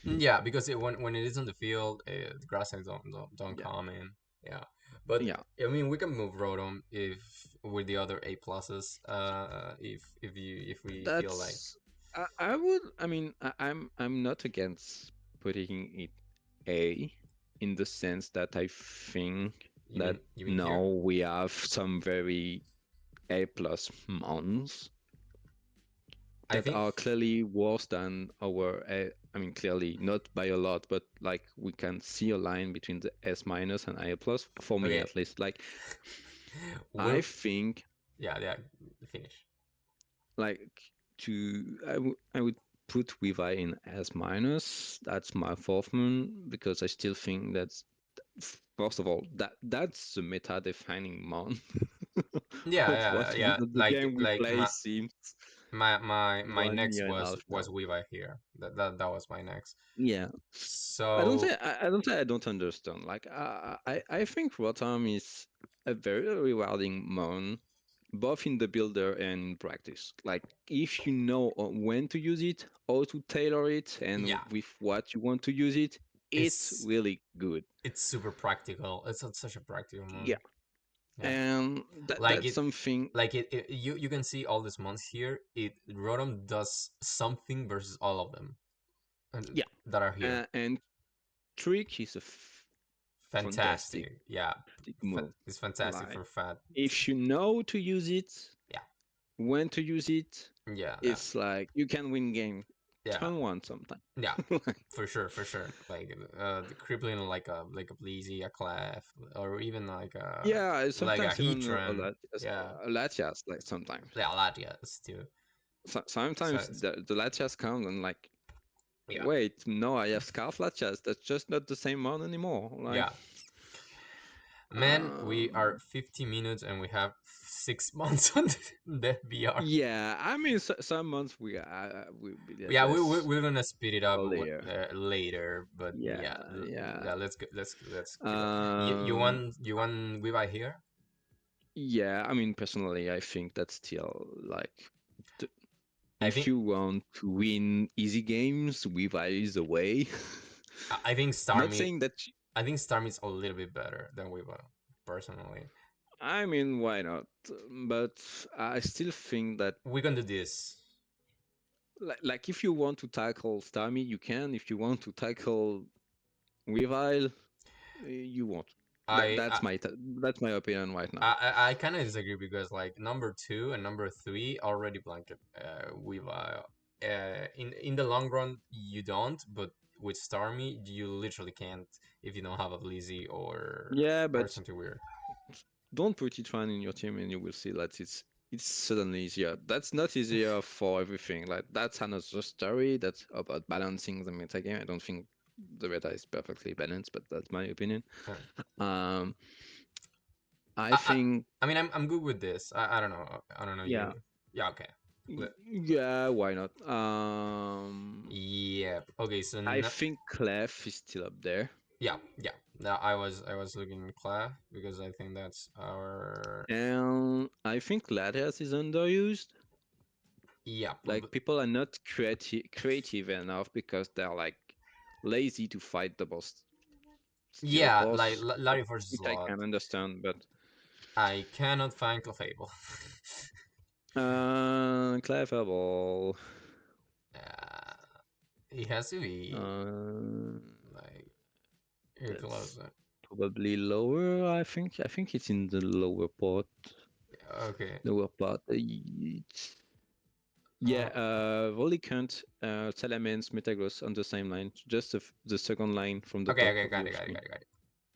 Yeah, because when it is on the field, the grass types don't Yeah, come in. Yeah, but yeah. I mean we can move Rotom if with the other A pluses. If we feel like That's. I would. I mean, I'm not against putting it A, in the sense that I think that you mean now here. we have some very A plus mons I that think are clearly worse than our A. I mean, clearly not by a lot, but like we can see a line between the S minus and A plus for me okay. at least. Like I We're think yeah, finish. like I would put Wevi in S minus. That's my fourth moon because I still think that's first of all that's the meta defining mon Yeah, of yeah, what yeah. the game we Like play seems my one next year and a was half now. was Weaver here. That was my next. Yeah, So I don't say I don't understand. Like I think Rotom is a very rewarding mon, both in the builder and in practice. Like if you know when to use it, how to tailor it, and yeah, with what you want to use it, it's it's really good. it's super practical. It's such a practical Yeah, one. Yeah, and like that's it something. you can see all these months here. It Rotom does something versus all of them and Yeah, that are here. and Trick is a fantastic Fantastic. Yeah, move. it's fantastic Like for fat. if you know to use it, Yeah, when to use it, yeah, it's like you can win game yeah. turn one sometimes. Yeah, for sure. Like the crippling like a Bleezy, a Clef, or even Yeah, like a sometimes even Heatran. Yeah, a Latias, like sometimes. yeah, Latias too. So Sometimes the Latias come and like, yeah, wait, no, I have Scarf Latias. That's just not the same one anymore. Like, yeah. Man, we are 50 minutes and we have 6 months on the VR. Yeah, I mean, some months Yeah, that's we're gonna speed it up later. later, but yeah, Yeah, yeah. yeah. Let's keep it. Um, You want we buy here? yeah. I mean, personally, I think that's still like, th- I if think you want to win easy games, Weavile is the way. I think Not Starmie. saying that. I think Starmie's a little bit better than we buy personally. I mean, why not? But I still think that, We can do this. like if you want to tackle Starmie, you can. If you want to tackle Weavile, you won't. I That's I that's my opinion right now. I kind of disagree because like number 2 and number 3 already blanket with in the long run you don't, but with Starmie you literally can't if you don't have a Blizzy Yeah, or but something weird. don't put it one in your team, and you will see that it's suddenly easier. That's not easier for everything. Like that's another story. That's about balancing the meta game. I don't think the meta is perfectly balanced, but that's my opinion. Yeah. Um, I I, I think, I mean I'm good with this. I don't know. I don't know yeah, you. Yeah, okay. yeah, why not? Yeah. Okay, so I think Clef is still up there. yeah, yeah. Now I was looking at Clav because I think that's our And I think Latias is underused. yeah, Like people are not creative enough because they're like lazy to fight the boss, still yeah, like boss, Larry versus which I Lot. can understand. But I cannot find Clefable. Cleverball, uh, he has to be uh, like here that's closer. probably lower. I think it's in the lower part. Okay. Lower part. Yeah, Uh, Volicant, Salamence, Metagross on the same line. Just the second line from the okay, top okay, of got your it, got it, screen. got it, got it.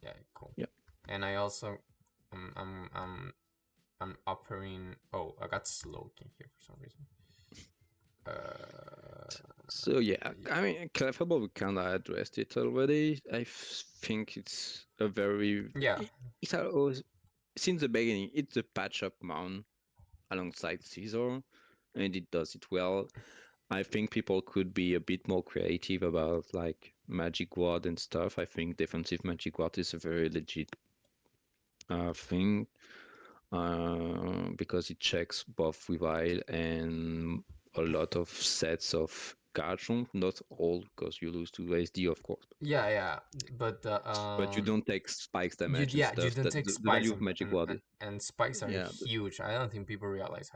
Yeah, cool. Yeah. And I also, um, I'm, I'm, I'm uppering. Oh, I got Slowking here for some reason. So yeah, Yeah, I mean, Clefable, we kind of addressed it already. Think it's a very yeah, it's always, since the beginning, it's a patch-up mount alongside Caesar, and it does it well. I think people could be a bit more creative about like Magic Ward and stuff. I think defensive Magic Ward is a very legit thing because it checks both Weavile and a lot of sets of Garchomp. Not all, because you lose to SD, of course, yeah. But but you don't take spikes you damage and yeah you stuff. don't That take the spikes value of Magic Ward is, and spikes are yeah, huge. I don't think people realize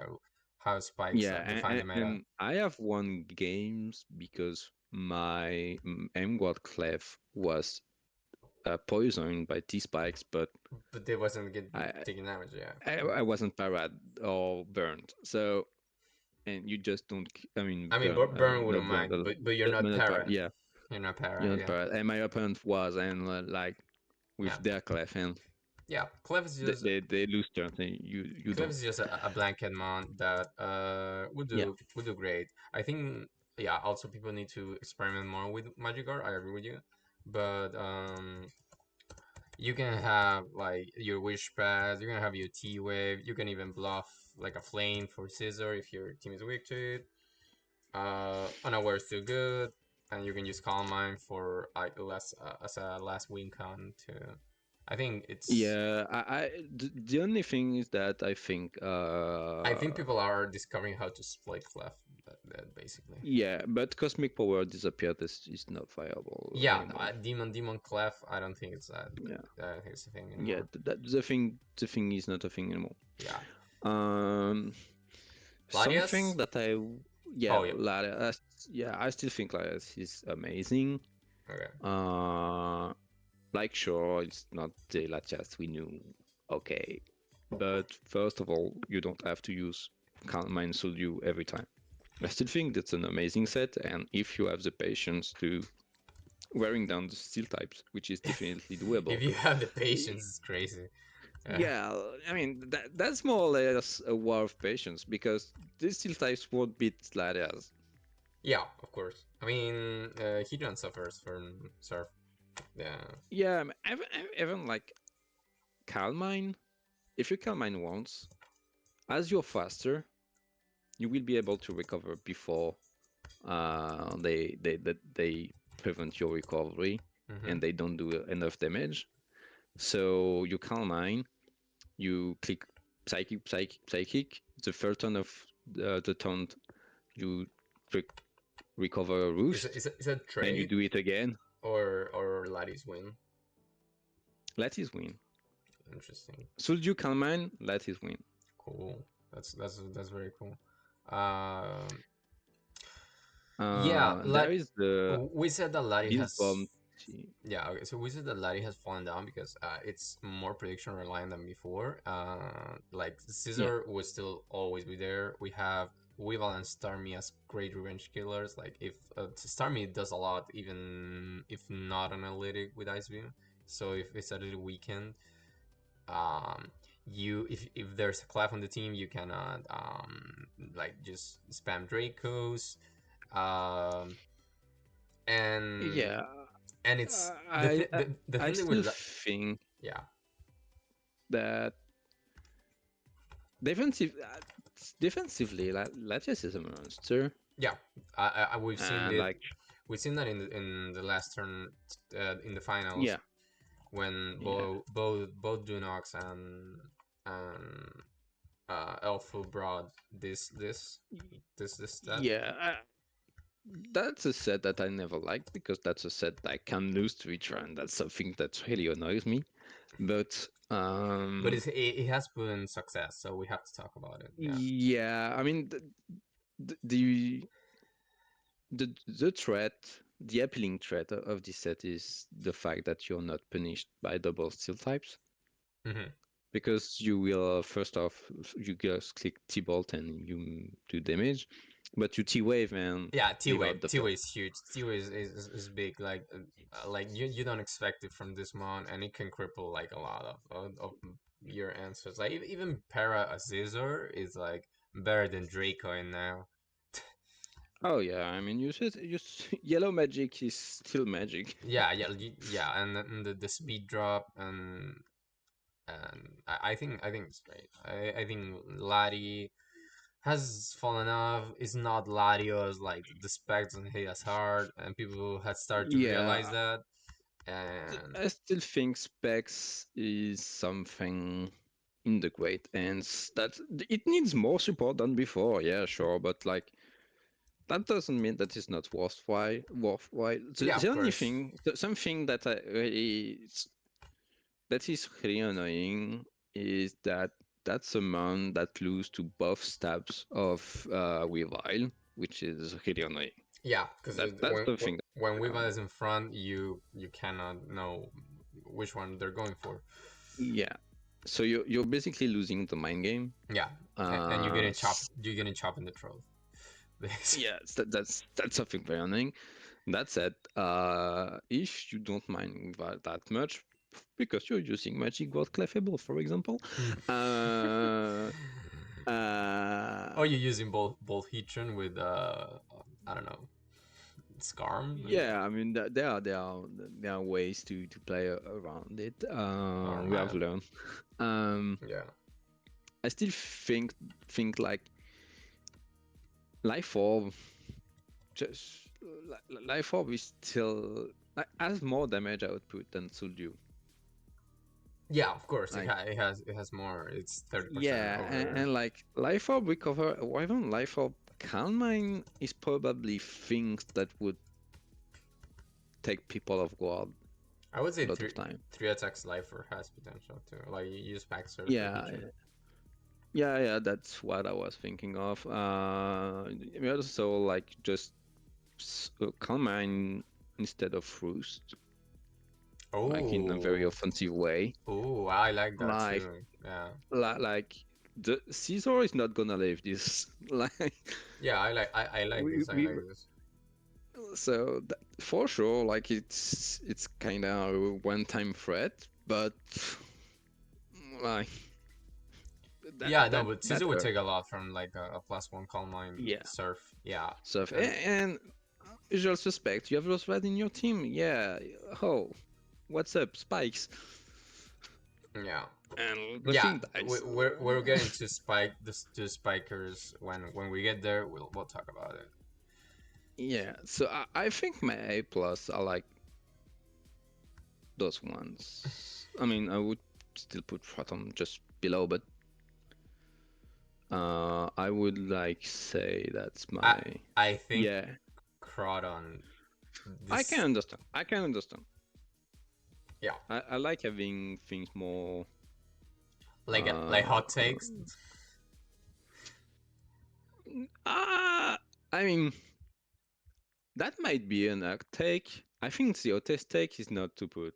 how spikes yeah, define the meta. and I have won games because my M-Guard Clef was poisoned by T-spikes, but But they wasn't get I, taking damage. Yeah, I wasn't parad or burned. So, and you just don't. I mean, I mean burn, burn wouldn't not burn, mind, but you're not not parad. para. Yeah, You're not para. you're not Yeah, parad. And my opponent was, and like yeah, with their Clef, and yeah. Clef is just they lose turns, and you Clef don't. is just a blanket mount that Yeah. would do great. I think yeah. Also, people need to experiment more with Magikarp. I agree with you, but you can have like your wish pass, you can have your T wave, you can even bluff like a flame for scissor if your team is weak to it. Unaware is still good, and you can use Calm Mind for like less as a last win con too. I think it's. Yeah, the only thing is that I think people are discovering how to split clef. That basically. yeah, but Cosmic Power disappeared is not viable Yeah, anymore. demon clef. I don't think it's that. Yeah, I don't think it's a thing yeah, anymore. the thing is not a thing anymore. Yeah. Um, Larias. something that yeah, Oh yeah. yeah, I still think Larias is amazing. Okay. Like sure, it's not the Latias we knew. Okay, but first of all, you don't have to use Calm Mind Soldier every time. I still think that's an amazing set, and if you have the patience to wearing down the steel types, which is definitely doable. If you have the patience, it's crazy. Yeah, I mean that's more or less a war of patience because these steel types won't beat Latias. Yeah, of course. I mean, Hedron suffers from surf. Yeah. Yeah, even like Calm Mind, if you Calm Mind once, as you're faster, you will be able to recover before they prevent your recovery Mm-hmm. and they don't do enough damage. So you Calm Mind, you click psychic. The first turn of the turn, you click recover a roost, Is it and you trade do it again. or Laddie's win? Let is win. Interesting. Should you Calm Mind, let is win. Cool. That's very cool. Um, yeah, There is the we said that Laddie build has. bomb. Yeah, okay. So we said that Laddie has fallen down because it's more prediction reliant than before. Like Yeah, Scissor will still always be there. We have Weevil and Starmie as great revenge killers. Like if Starmie does a lot, even if not analytic with Ice Beam. So if it's a little weakened, um, you if there's a clef on the team, you cannot like just spam Dracos. Um, and yeah. and it's I I, the I thing that still with think yeah. that defensive defensively, Latias is a monster, Yeah, we've seen and it. like We've seen that in the last turn, in the finals yeah, when yeah, both Dunox and Elfu brought this stat. yeah. That's a set that I never liked because that's a set that I can lose to each round. That's something that really annoys me. But But it has proven success, so we have to talk about it. Yeah. yeah, I mean the the the threat, the appealing threat of this set is the fact that you're not punished by double steel types Hmm. because you will first off you just click T-bolt and you do damage, but you T-wave and Yeah, without the T pearl. wave is huge. T wave is big. Like you don't expect it from this mon, and it can cripple like a lot of your answers. Like even Para Azizor is like better than Draco in now. Oh yeah, I mean yellow magic is still magic. Yeah, and then the speed drop and I think it's great. I think Lari has fallen off. It's not Larios like the specs and hit as hard, and people had started to realize Yeah, that. And I still think specs is something in the great ends that it needs more support than before. Yeah, sure, but like that doesn't mean that it's not worthwhile. Worthwhile. yeah, The of only course. thing, something that I really that is really annoying is that that's a man that lose to both stabs of Weavile, which is really annoying. Yeah, because That's the thing. when Weaver is in front, you cannot know which one they're going for. Yeah. So you're basically losing the mind game. Yeah, and Uh, you're getting chopped in the throat. yeah, that's something very annoying. That said, if you don't mind that much, because you're using Magic Word Clefable, for example, Mm. uh, uh, Oh, you're using both Heatran with I don't know, Scarm yeah, I mean there are ways to play around it. or We have man. learned. Um, Yeah. I still think like Life Orb just Life Orb is still like has more damage output than Sulju. Yeah, of course. Like It has more. It's 30% yeah, over. and like Life Orb recover, or even Life Orb Calm Mind is probably things that would take people off guard I would a say lot of time. three attacks lifer has potential too. Like you use Pack Surf for Yeah, Heatran. yeah, that's what I was thinking of. We also like just Calm Mind instead of Roost, like in a very Oh, offensive way. oh, I like that Like, too. Yeah, like the Caesar is not gonna leave this. Like, yeah, I like we this. I we like this. so that, for sure, like it's kind of a one-time threat, but like Yeah, no, but that Caesar would take a lot from like a +1 Calm Mind yeah. Surf. Yeah, So and and usual suspect, you have those red in your team, yeah. Oh, what's up, spikes? Yeah. and the Yeah, thing dies. we're getting to to spikers when we get there. We'll talk about it. Yeah, so I think my A plus are like those ones. I mean, I would still put Photon just below, but I would like say that's I my I think yeah. Crawdon I can this understand. I can understand. yeah I like having things more. like Uh, hot takes. I mean, that might be an hot take. I think the hottest take is not to put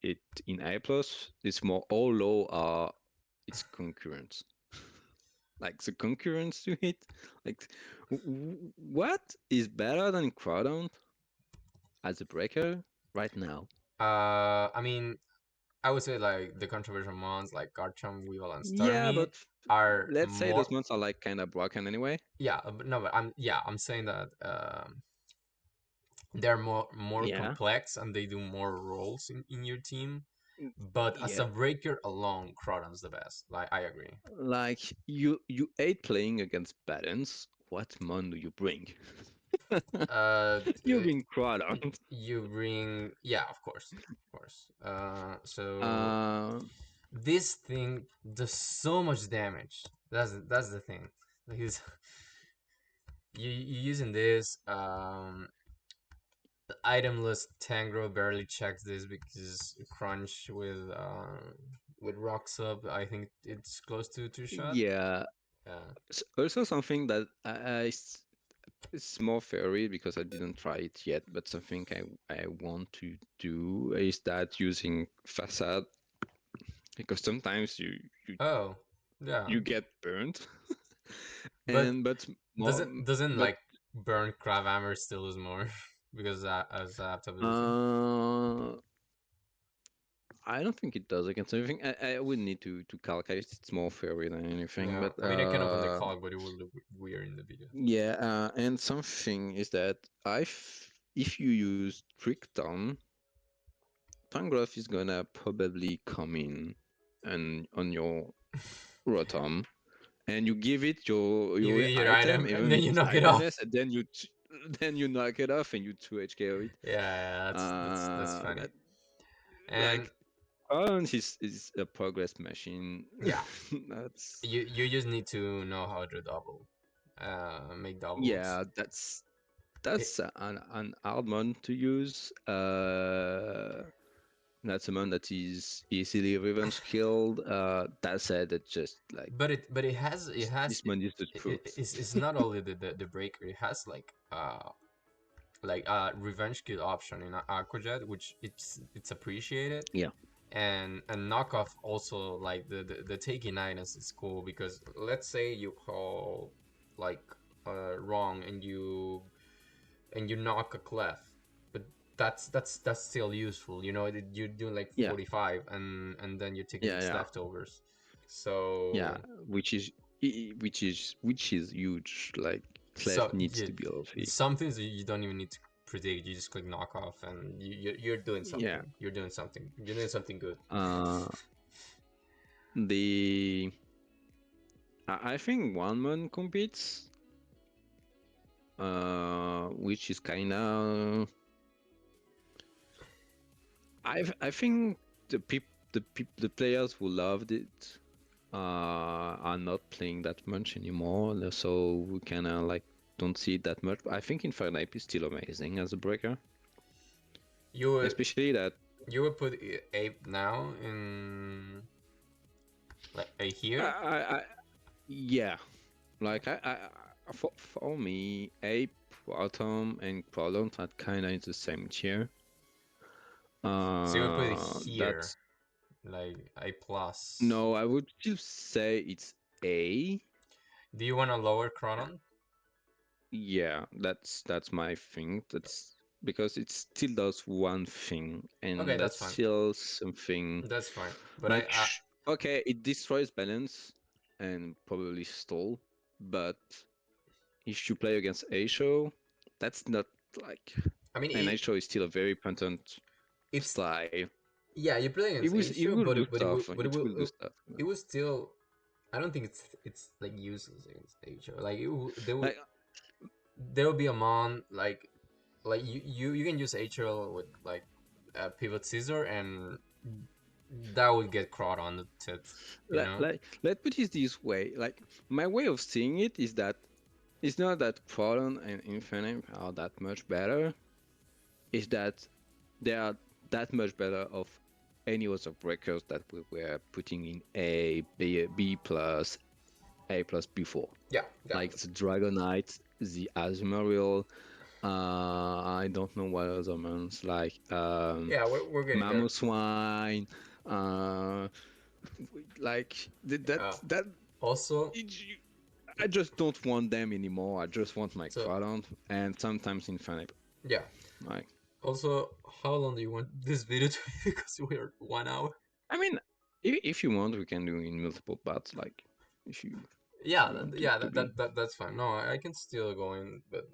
it in A plus. It's more all low are its concurrents. Like the concurrents to it. Like, what is better than Crowdon as a breaker right now? I mean, I would say like the controversial mons like Garchomp, Weavile, and Yeah, Starmie but are let's say more. those ones are like kind of broken anyway. Yeah, but no, but I'm saying that they're more Yeah. complex and they do more roles in your team. But as a Yeah. breaker alone, Crawdon's the best. Like I agree. Like you hate playing against balance. What mon do you bring? Uh, You bring Crawdon. you bring yeah, of course. So Uh, this thing does so much damage. That's the thing. He's you using this itemless Tangro barely checks this because Crunch with rocks up. I think it's close to two shot. yeah. Yeah. Also something that it's more fairy because I didn't try it yet, but something I want to do is that using facade because sometimes you Oh, yeah. you get burnt But and but more doesn't but like burn Cravhammer still is more because that as adaptability. uh I don't think it does against anything. I would need to calculate. It's more fairy than anything, Yeah, but I mean I can open the cog, but it will look weird in the video. yeah. And something is that if you use Trick Tom, Tangrowth is gonna probably come in and on your Rotom, and you give it You your get your item, item and even then if you it's knock it off. itemless, and then then you knock it off and you 2 HKO it. Yeah, yeah, that's funny. That And like Orange is a progress machine. yeah, That's you just need to know how to double, make doubles. yeah, It, that's an hard one to use. That's a man that is easily revenge killed. That said, it's just like but it has this man is the truth. it's not only the breaker. It has like a revenge kill option in Aquajet, which it's appreciated. Yeah, And knockoff also like the taking items is cool because let's say you call like wrong and you knock a clef, but that's still useful, you know. You do like yeah, 45 and then you're taking yeah, its yeah, leftovers, yeah. so Which is huge. Like Clef needs yeah, to be healthy. some things you don't even need to predict. You just click knockoff and you're doing Yeah. something. You're doing something good. Uh, the I think one man competes, which is kind of I think the players who loved it are not playing that much anymore, so we kind of like don't see it that much. I think Infernape is still amazing as a breaker, You would especially that you would put ape now in like a I, here. I yeah, like for me, Ape, Autumn, and Prolon are kind of in the same tier. So you would put it here, That's like a plus. no, I would still say it's A. Do you want a lower Chronon? Yeah, that's my thing. That's because it still does one thing, Okay, and that's that's fine. still something That's fine. But like okay, it destroys balance and probably stall, but if you play against Aisho, that's not like I mean and Aisho is still a very potent it's style. Yeah, you play against it Asia, will but do it will stuff. It will do stuff. it was still. I don't think it's like useless against Asia. Like Like there will be a mon like you can use HL with like a pivot scissor and that would get caught on the tits, you know? let's put it this way. Like my way of seeing it is that it's not that Proton and Infinite are that much better. It's that they are that much better of any other breakers that we were putting in B plus, A plus before. Yeah, yeah, Like the Dragonite, the Azumarill, I don't know what other ones, like yeah. We're getting there. Mamoswine, uh, like Uh, that Also, it, I just don't want them anymore. I just want my so Crawdon and sometimes Infinite. yeah. Like, Also, how long do you want this video to be? Because we're 1 hour. I mean, if you want, we can do in multiple parts. Like, if you want it Yeah, to be. that's fine. No, I can still go in, but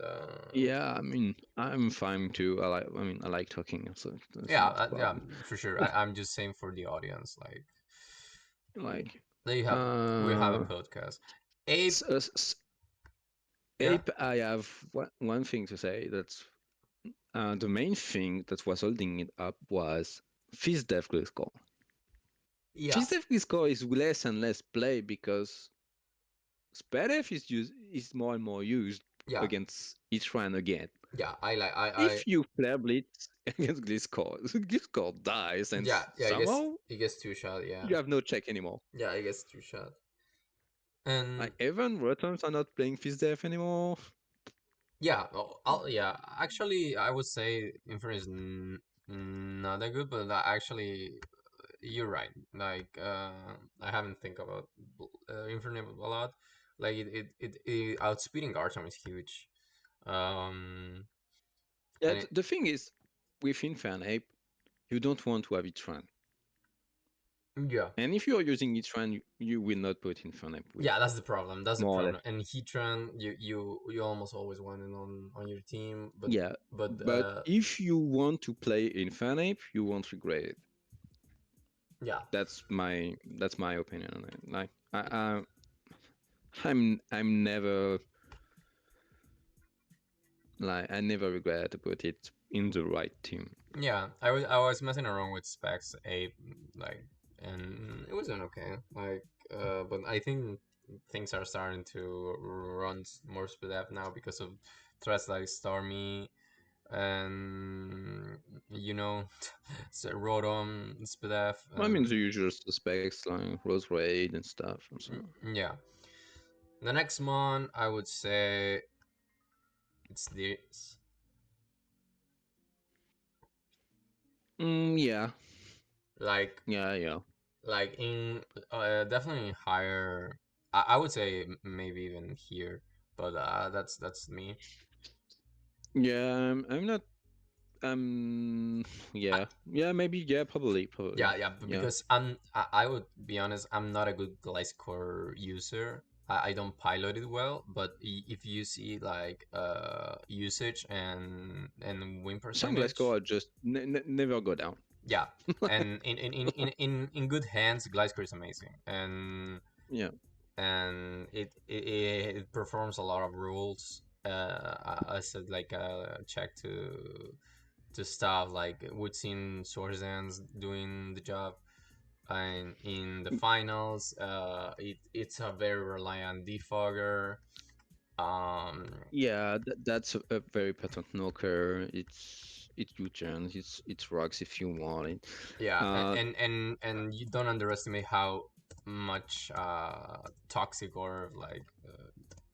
Yeah, I mean, I'm fine too. I like talking, so that's yeah, not a yeah, problem. for sure. I'm just saying for the audience, like Like, they have we have a uh, podcast. Ape, s- s- s- yeah, Ape, I have one thing to say. That's the main thing that was holding it up was Fizz Death Gliscor. yeah, Fizz Death Gliscor is less and less play because SpDef is more and more used yeah, against each one again. yeah. I If you flare blitz against Gliscor, Gliscor dies, and yeah, yeah. somehow It gets two shot. Yeah, you have no check anymore. yeah. It gets two shot. And Like even Rotoms are not playing Fizz Def anymore. yeah, yeah. Actually, I would say Inferno is not that good, but actually, you're right. Like, I haven't think about Inferno a lot. Like, it outspeeding Artem is huge. Um, Yeah, and it, the thing is, with Infernape, you don't want to have it run. yeah, And if you are using it run, you will not put Infernape with, yeah, that's the problem. That's the more or less. problem. And Heatran, you almost always want it on your team, Yeah, but but if you want to play Infernape, you won't regret it. yeah, That's my opinion on it. Like I'm never like I never regret to put it in the right team. yeah. I was messing around with specs a like, and it wasn't okay. Like, but I think things are starting to run more speed up now because of threats like Stormy and you know, Rotom, Spadef, I mean and the usual suspects like Rose Raid and stuff. And so yeah. The next mon, I would say it's this. yeah, Like, yeah. in definitely higher. I would say maybe even here, but that's me. Yeah, I'm not. I, yeah. Maybe. Yeah, probably. yeah, yeah, Yeah. because I would be honest, I'm not a good Gliscor user. I don't pilot it well, but if you see like usage and win Some percentage, Glasgow are just never go down. yeah, and in good hands, Gliscor is amazing, and Yeah. it performs a lot of rules. I said like check to stuff like we've seen Sorzans doing the job, and in the finals, it's a very reliant defogger. Yeah, that's a very patent knocker. It U-turns, it's rocks if you want it. Yeah, Uh, and you don't underestimate how much toxic or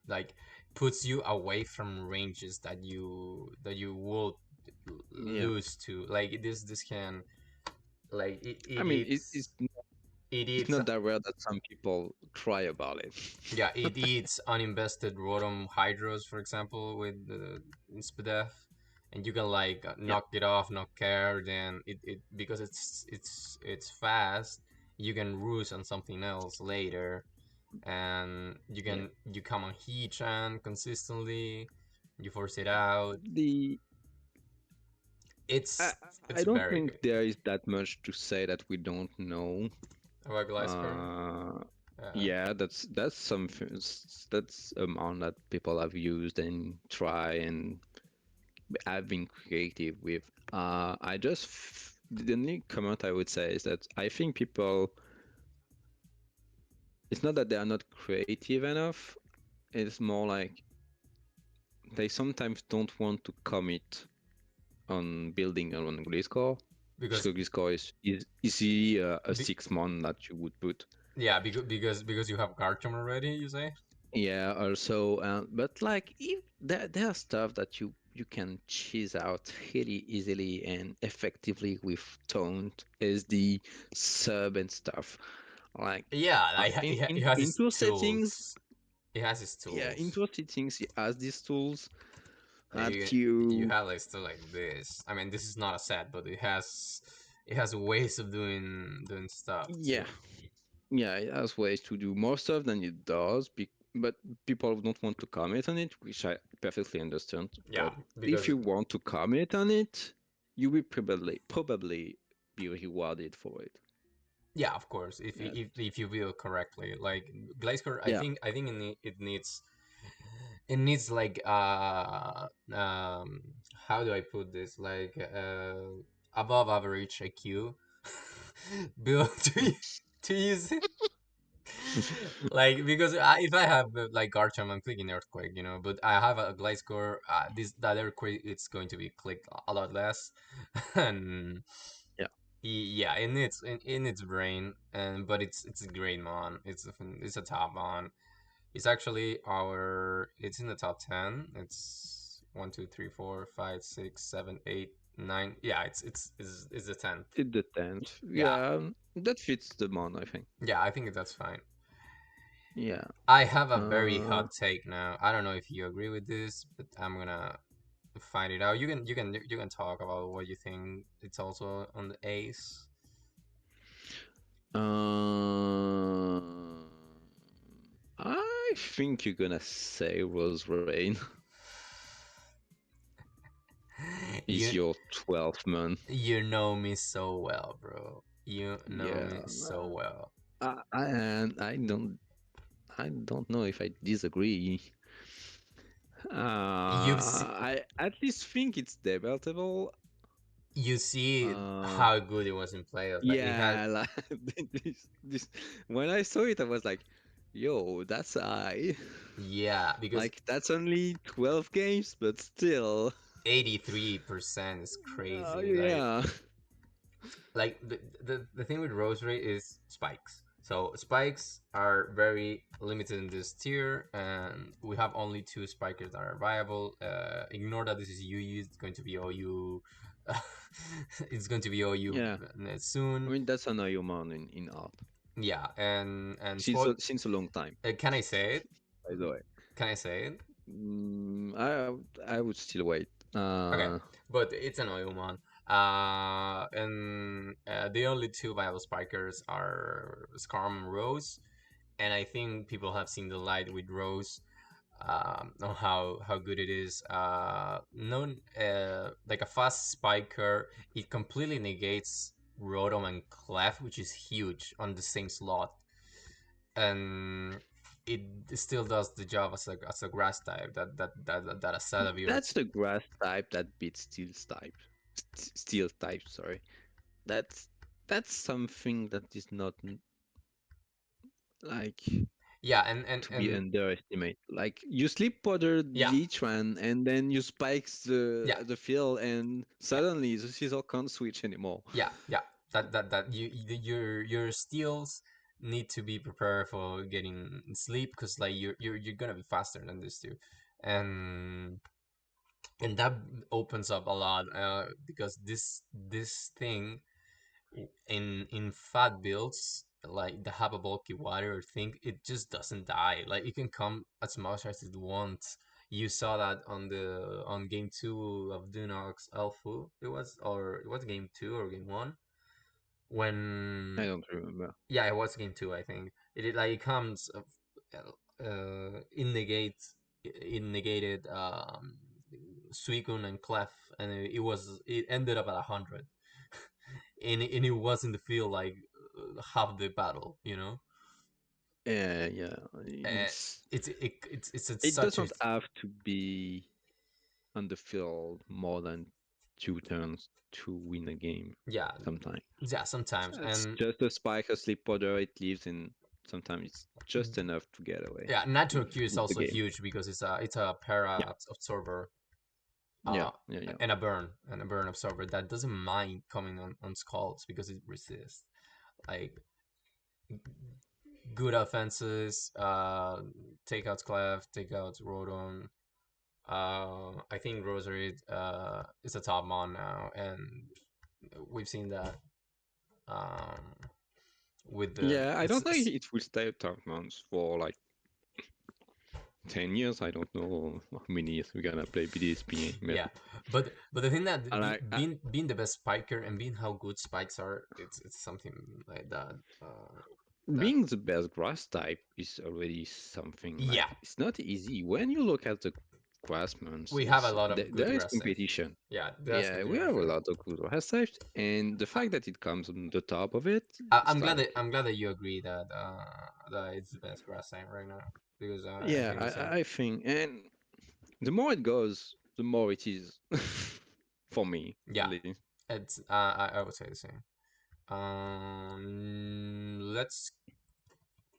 like puts you away from ranges that you will yeah. lose to. Like this can like I it mean, eats it it's eats not that rare that some people try about it. yeah, it eats uninvested rotom hydros, for example, with the Spadef, and you can like Yeah, knock it off, not care. Then it because it's fast, you can roost on something else later, and yeah. you come on Heatran consistently, you force it out. The I It's I it's don't very think good. there is that much to say that we don't know. About Gliscor? Uh, Yeah. yeah, that's something that's amount that people have used and try and have been creative with. The only comment I would say is that I think people. It's not that they are not creative enough. It's more like they sometimes don't want to commit on building on Gliscor. Because So Gliscor is easily a be, 6 month that you would put. yeah, because you have Garchomp already, you say? Yeah, also, but like if there are stuff that you can cheese out really easily and effectively with taunt, SD, sub and stuff. Like Yeah, like in it has its intro settings, tools. It has its yeah, tools. intro settings it has these tools Like that you you, have like stuff like this. I mean, this is not a set, but it has ways of doing stuff yeah, too. yeah, it has ways to do more stuff than it does, but people don't want to comment on it, which I perfectly understand. Yeah, But if because you want to comment on it, you will probably be rewarded for it. yeah, of course, if Yeah, if you build correctly, like Gliscor, I yeah. think it needs like how do I put this, like above average IQ build to use it. Like because if I have like Garchomp, I'm clicking Earthquake, but I have a Gliscor, that Earthquake it's going to be clicked a lot less, and Yeah. yeah, it needs brain, and but it's a great mon. It's a top mon. It's actually it's in the top 10. It's 1, 2, 3, 4, 5, 6, 7, 8, 9. Yeah, it's the 10th. It the 10th. Yeah, Yeah, that fits the mon, I think. yeah, I think that's fine. Yeah. I have a very Uh, hot take now. I don't know if you agree with this, but I'm gonna find it out. You can talk about what you think. It's also on the ace. uh, I think you're gonna say Rose Rain is You your 12th man. you know me so well, bro. You know Yeah. me so well. And I don't know if I disagree. You've se- I at least think it's debatable. you see Uh, how good it was in playoffs. Like it had, yeah, like this, when I saw it, I was like, "Yo, that's high." yeah, because Like that's only 12 games, but still. 83% is crazy. Like Yeah, like the thing with rosary is spikes. So spikes are very limited in this tier, and we have only two spikers that are viable. Ignore that this is UU. It's going to be OU. It's going to be OU yeah. I soon. mean, that's an Ayuman in art Yeah, and since sport. since a long time, Can I say it? by the way. Can I say it? I would still wait. Okay, but it's an oil one. And the only two viable spikers are Scarm and Rose, and I think people have seen the light with Rose, on how good it is. No, like a fast spiker, it completely negates Rotom and Clef, which is huge on the same slot, and it still does the job as a grass type that a Celebi. That's the grass type that beats steel type. Sorry, that's that's something that is not like Yeah, and to be and underestimated. Like you sleep powder yeah, Leechran and then you spikes yeah, the field and yeah, suddenly the Caesar can't switch anymore. yeah. That your steals need to be prepared for getting sleep, because like you're gonna be faster than this too, and and that opens up a lot, because this thing in fat builds, like the have a bulky water thing, it just doesn't die. Like it can come as much as it wants. You saw that on game two of Dunox Alpha. It was game two or game one, I when don't remember. yeah, it was game two, I think. Like it comes in negated Suicune and Clef, and it ended up at 100, and it was in the field like half the battle, you know. Yeah, yeah. Uh, it's It such a doesn't have to be on the field more than 2 turns to win a game. yeah, Sometimes yeah, sometimes. it's And just a spike, a sleep powder. It leaves, and sometimes it's just enough to get away yeah, natural Q is with the also game. huge because it's a para Yeah, absorber, yeah, uh yeah, yeah. and a burn absorber that doesn't mind coming on skulls because it resists. Like, good offenses, takeouts Clef, takeouts Rodon. I think Rosary is a top mon now, and we've seen that um, with the Yeah, I don't think it will stay at top months for like 10 years. I don't know how many years we're gonna play BDSP. yeah. But the thing that And being the best spiker and being how good spikes are, it's something like that. That being the best grass type is already something Yeah, like it's not easy. When you look at the grass we have a monsters, lot of good there is grass types. competition. Yeah, there's Yeah, we competition have a for sure. lot of good grass types, and the I, fact that it comes on the top of it, I'm it's glad like, that you agree that it's the best grass type right now, because I yeah, think the same. I think, and the more it goes, the more it is for me, at Yeah, least. it's I would say the same. Let's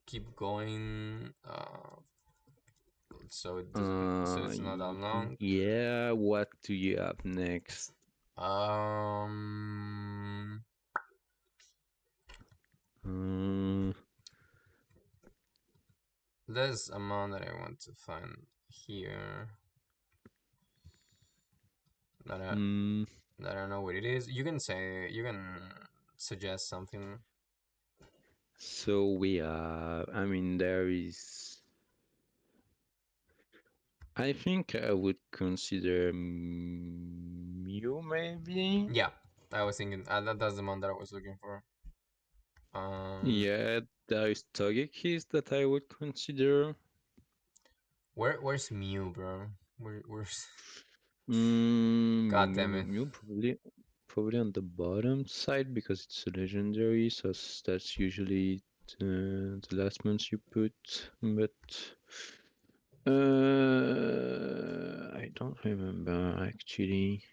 keep going. So it's not that long. Yeah, what do you have next? Um, Uh, there's a mon that I want to find here that I mm, that I don't know what it is. You can suggest something. so we are, I mean, there is, I think I would consider Mew maybe. Yeah, I was thinking that's the mon that I was looking for. Um, Yeah, there is Togekiss that I would consider. where's Mew, bro? Where's Mew, God Mew, damn Mew, it. Mew, probably on the bottom side because it's a legendary, so that's usually the last ones you put. But I don't remember actually.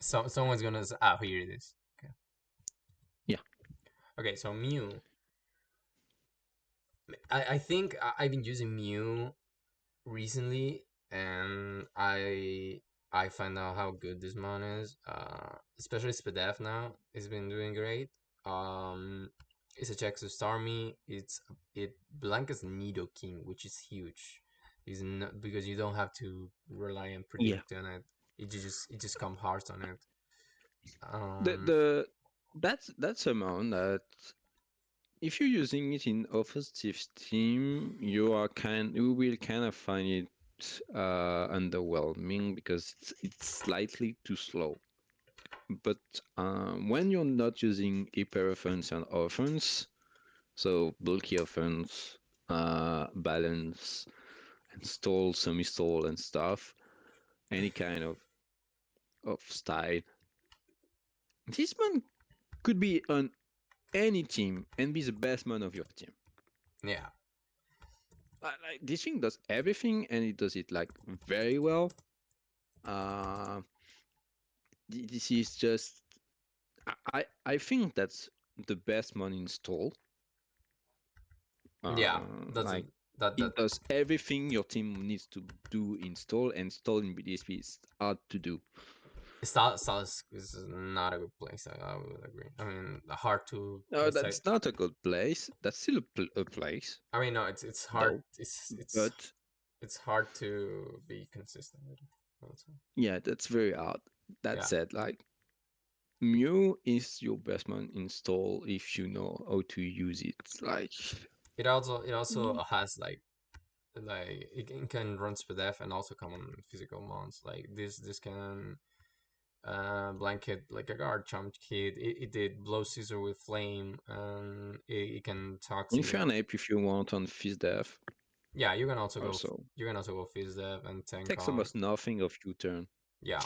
Someone's gonna say, here it is. Okay. Yeah, Okay, so Mew. I think I've been using Mew recently, and I find out how good this mon is. Especially Spadef now. It's been doing great. Um, it's a check to Starmie. It blankets Nidoking, which is huge. Is not because you don't have to rely and yeah. predict on it. It just come hard on it. The Um, the that's a mount that if you're using it in offensive team, you will kind of find it underwhelming because it's slightly too slow. But when you're not using hyper offense and offense, so bulky offense, balance, and stall, semi stall, and stuff, any kind of style, this man could be on any team and be the best man of your team. yeah, Like this thing does everything and it does it like very well. Uh, this is just I think that's the best one install. yeah. That's a Like that that it does everything your team needs to do install, and install in BDSP is hard to do. Salas is not a good place. I would agree. I mean, hard to No, inside. that's not a good place. That's still a place I mean, no, it's hard. though. It's But it's hard to be consistent with it, I would say. yeah, that's very hard. That Yeah. said, like Mew is your best man install if you know how to use it. Like, It also has like it can run Spadef and also come on physical mons. Like this can blanket like a guard chump kid. It did blow Caesar with flame, and it can if toxic. you're an ape, if you want on Fizz Death, Yeah, you can also go. Also, You can also go Fizz Dev and tank takes on. almost nothing of your turn. Yeah,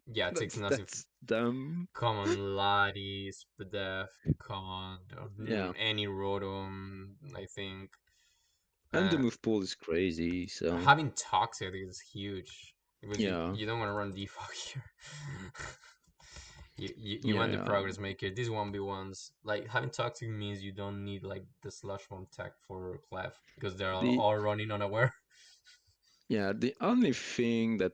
yeah. It takes nothing. That's dumb. Common Lottie, Spadef, Con, Yeah, any Rotom, I think. and the Uh, move pool is crazy. So Having Toxic is huge because yeah, you don't want to run defog here. You yeah, want the yeah. progress maker. These 1v1s, like having Toxic means you don't need like the Slush Bomb tech for Clef because they're The all running unaware. yeah, the only thing that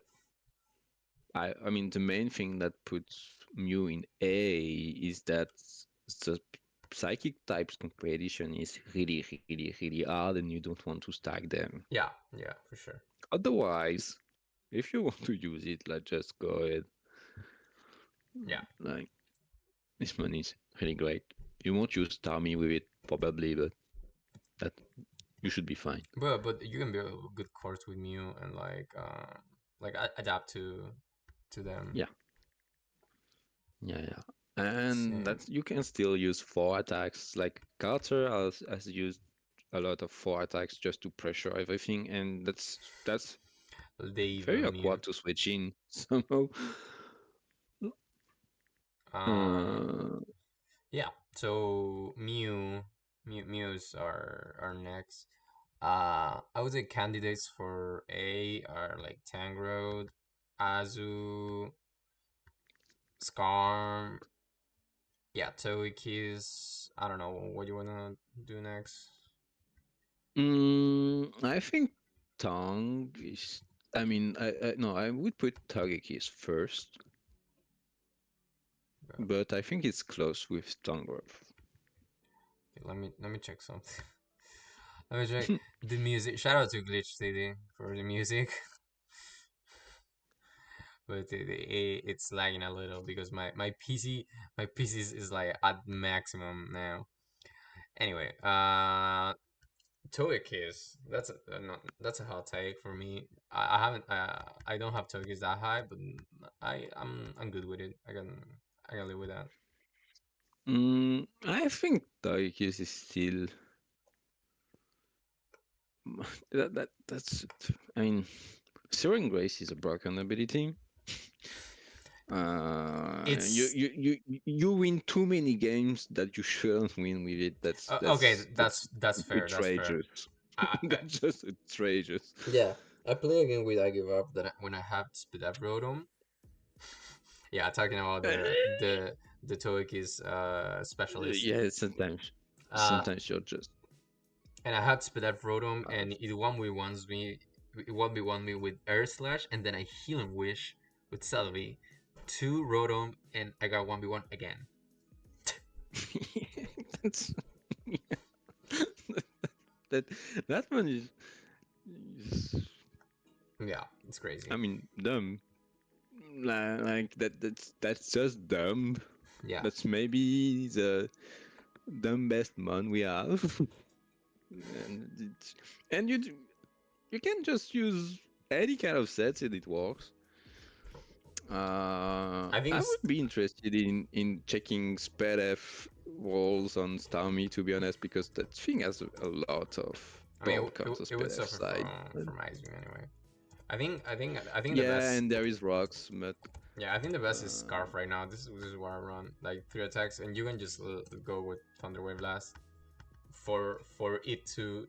I mean, the main thing that puts Mew in A is that the psychic types competition is really, really, really hard, and you don't want to stack them. Yeah, yeah, for sure. Otherwise, if you want to use it, like just go ahead. Yeah, Like this money is really great. You won't use Starmie with it probably, but that you should be fine. but you can build a good course with Mew and like adapt to them. Yeah, yeah, yeah. And Same. that's you can still use 4 attacks. Like Carter has used a lot of 4 attacks just to pressure everything, and that's very Dave Mew. awkward to switch in somehow. Um, Uh, yeah. So Mews are next. I would say candidates for A are like Tangrowth, Azu, Skarm. Yeah, Togekiss. I don't know what you wanna do next. I think Tongue is. I mean, I no, I would put Togekiss first, Uh, but I think it's close with Tongrowth. let me check something. Let me check the music. Shout out to Glitch City for the music. But it's lagging a little because my PC is like at maximum now. Anyway, Togekiss. That's a hot take for me. I haven't I don't have Togekiss that high, but I'm good with it. I can live with that. I think Togekiss is still that's. I mean, Soaring Grace is a broken ability. It's You win too many games that you shouldn't win with it. That's okay. that's that's That's fair. That's fair. outrageous. I That's just outrageous. Yeah, I play again with I give up that when I have speed up Rotom. Yeah, talking about the Togekiss specialist. Yeah, sometimes Uh, sometimes you're just and I had speed up Rotom, uh, and it 1v1 me with Air Slash, and then I Healing Wish with Selvi, 2 Rotom, and I got 1v1 again. that's that that one is Yeah, it's crazy. I mean dumb. Like that's just dumb. Yeah, That's maybe the dumbest mon we have. and and you can just use any kind of sets and it works. I think I would be interested in checking SpedF rolls on Starmie to be honest, because that thing has a lot of I mean bulk on the it would SpedF suffer side. from Ice Beam anyway. I think the Yeah, best. and there is rocks, but Yeah, I think the best is uh, Scarf right now. This is what I run, like 3 attacks, and you can just go with Thunder Wave Blast for it to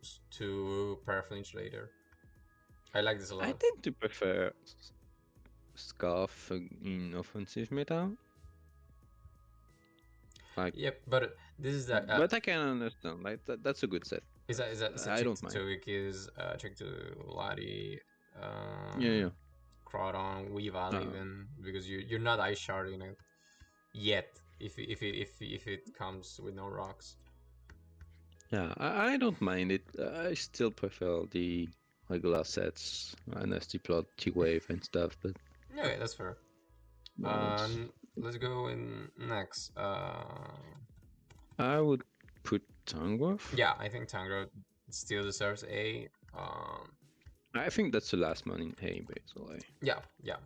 Paraflinch later. I like this a I lot. tend to prefer Scarf in offensive meta. Like, Yep, but this is that. but I can understand. Like that's a good set. Is that I check don't to mind. Togekiss, check to Lottie, Yeah, yeah. Crawdon, Weavile Uh, even because you're not ice sharding it yet. If it comes with no rocks. Yeah, I don't mind it. I still prefer the regular sets, Nasty Plot, T-Wave, and stuff, but Okay, that's fair. it's, Let's go in next. I would put Tangrowth. Yeah, I think Tangrowth still deserves A. I think that's the last one in A, basically. Yeah, yeah.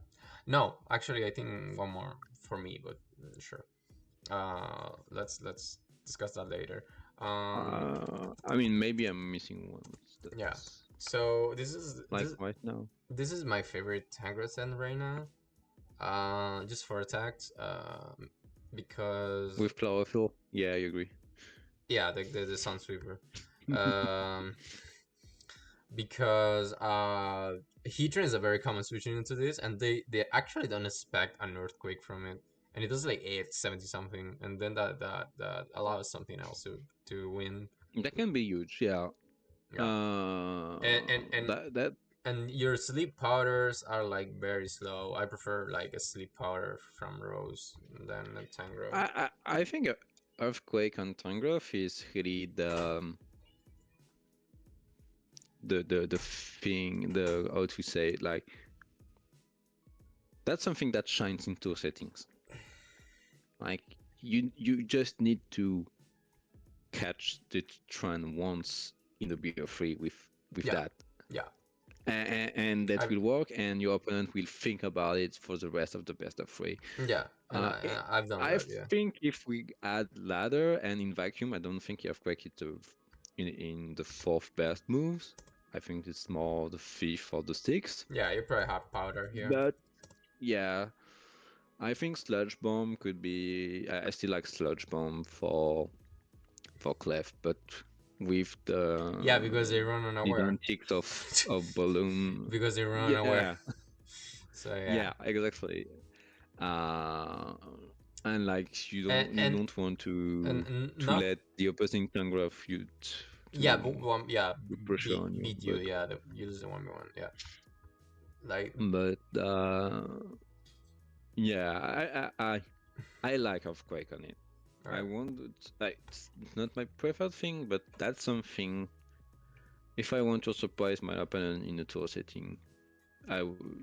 No, actually, I think one more for me, but sure. Let's discuss that later. I mean, maybe I'm missing one. Yeah. That's So this is like right now this is my favorite Tangrowth set right now. Just for attacks. Because with chlorophyll. Yeah, I agree. yeah, the Sun Sweeper. Um, because Heatran is a very common switching into this, and they actually don't expect an earthquake from it, and it does like 870 something, and then that allows something else to win. That can be huge. Yeah. Yeah, and and and That and your sleep powders are like very slow. I prefer like a sleep powder from Rose than a Tangrowth. I think earthquake on Tangrowth is really the thing, the how to say it, like that's something that shines in two settings. Like you just need to catch the trend once in the BO3 with Yeah, that, yeah. and that I've will work, and your opponent will think about it for the rest of the best of three. yeah, and Uh, I it, I've done I that. Yeah. think if we add ladder and in vacuum, I don't think earthquake is in the fourth best moves. I think it's more the fifth or the sixth. Yeah, you probably have powder here. But yeah, I think sludge bomb could be. I still like sludge bomb for Clef, but with Yeah, because they run the unaware. antics of balloon. Because they run unaware. Yeah, So yeah, yeah, exactly. Uh, and like and you don't want to not let the opposing Tangraph you yeah, but one yeah, put pressure on you, beat you. Yeah, you lose the 1v1. Yeah, like but yeah, I like Earthquake on it. all I right. want like it's not my preferred thing, but that's something. If I want to surprise my opponent in a tour setting,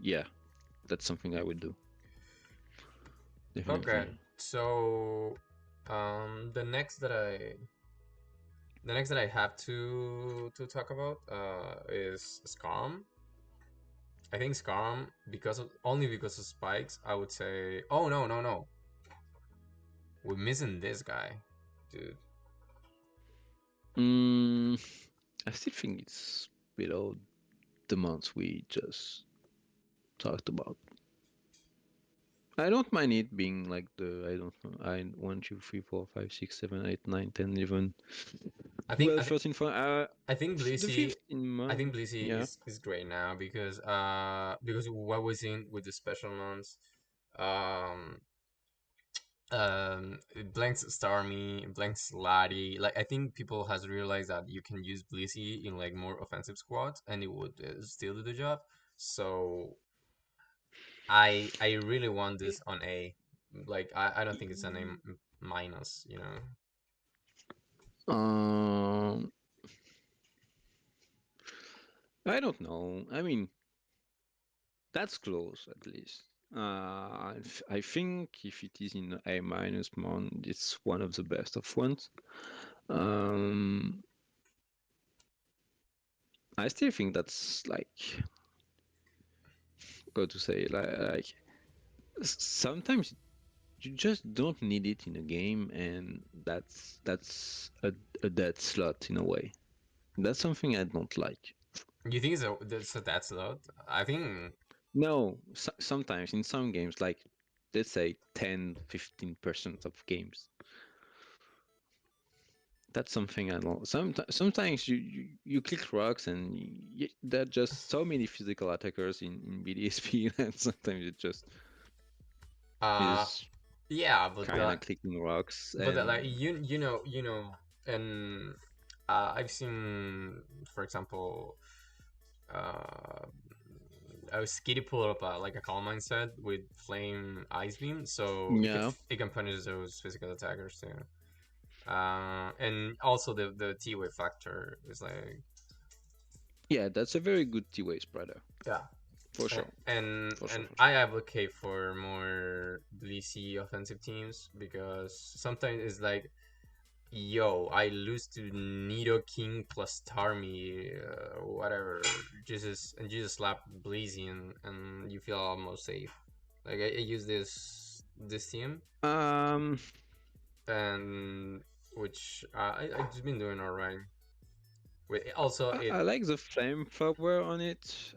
yeah, that's something I would do Okay, definitely. so the next that I have to talk about is Scum. I think Scum because of only because of spikes. I would say, oh no no no, we're missing this guy, dude. Mm, I still think it's below the months we just talked about. I don't mind it being like I don't know, I 1, 2, 3, 4, 5, 6, 7, 8, 9, 10, 11, I think 12, 13, 14. I think The Blissey 15 I think month. Blissey Yeah. is great now because what we're seeing with the special months, um um blanks Starmie, blanks Lottie. Like I think people has realized that you can use Blissey in like more offensive squads and it would still do the job. So I really want this on A. Like I don't think it's an minus, you know. Um, I don't know. I mean, that's close at least. I think if it is in A minus month, it's one of the best of ones. Um, I still think that's like, how to say, like sometimes you just don't need it in a game, and that's a dead slot in a way. That's something I don't like. You think that's a lot? I think No, sometimes in some games, like let's say 10-15% of games, that's something I don't. Sometimes you click rocks and there are just so many physical attackers in BDSP that sometimes it just uh is yeah, kind of clicking rocks but like and and I've seen, for example, uh a Skitty pull up like a calm mindset with flame ice beam, so yeah. it can punish those physical attackers too. And also the T wave factor is like Yeah, that's a very good T-way spreader. yeah. For And sure. and, For sure, and for I sure. advocate for more Bleacy offensive teams because sometimes it's like, yo, I lose to Nido King plus Tarmy, whatever. You just slap Bleazy and you feel almost safe. Like I use this team and which I just been doing alright. Also, I like the flamethrower on it.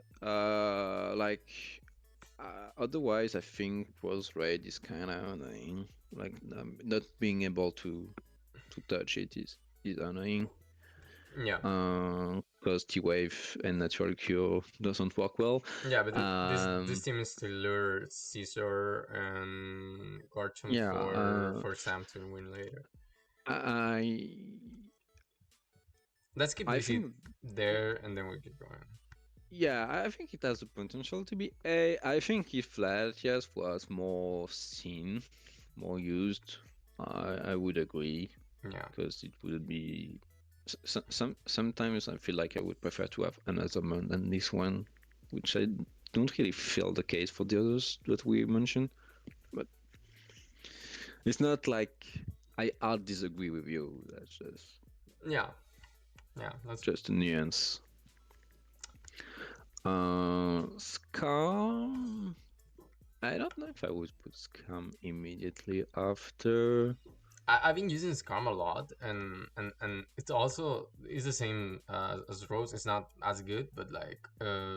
Otherwise, I think Rose Raid is kind of annoying. Like not being able to touch it is annoying. yeah, Because T-Wave and Natural Cure doesn't work well. yeah, but this Um, team is to lure Caesar and Garchomp yeah, for Sam to win later. I Let's keep I Blissey think there, and then we keep going. yeah, I think it has the potential to be A. I think if Latias was more seen, more used, I would agree Yeah, because it would be sometimes I feel like I would prefer to have another man than this one, which I don't really feel the case for the others that we mentioned. But it's not like I'll disagree with you. That's yeah, yeah. That's just a nuance. Scum. I don't know if I would put Scum immediately after. I've been using Scrum a lot, and it's also is the same as Rose. It's not as good, but like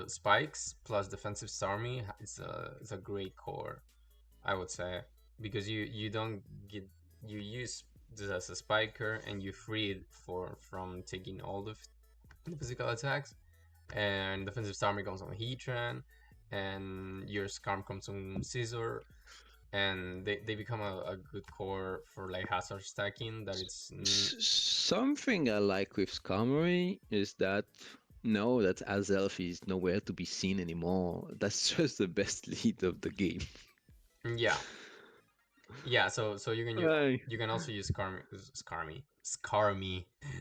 Spikes plus defensive Starmie is a great core, I would say, because you don't get you use this as a spiker and you free it from taking all the physical attacks, and defensive Starmie comes on Heatran, and your Scarm comes on Scissor, and they become a good core for like hazard stacking that it's Something I like with Skarmory is that no, that Azelf is nowhere to be seen anymore. That's just the best lead of the game. yeah, yeah, so Right. you can also use Skarmy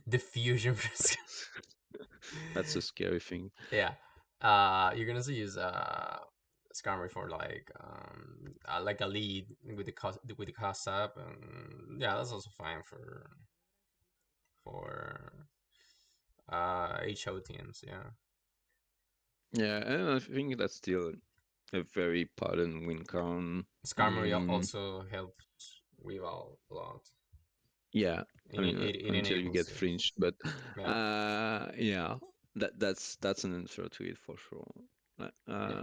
diffusion. That's a scary thing. Yeah, you can also use Skarmory for like a lead with the cost up, and yeah, that's also fine for HO teams. Yeah, Yeah, and I think that's still a very potent win con. Skarmory also helps Weavile a lot. Yeah, I mean It until you enables get it. flinched, but Yeah, yeah, that's an answer to it for sure. yeah.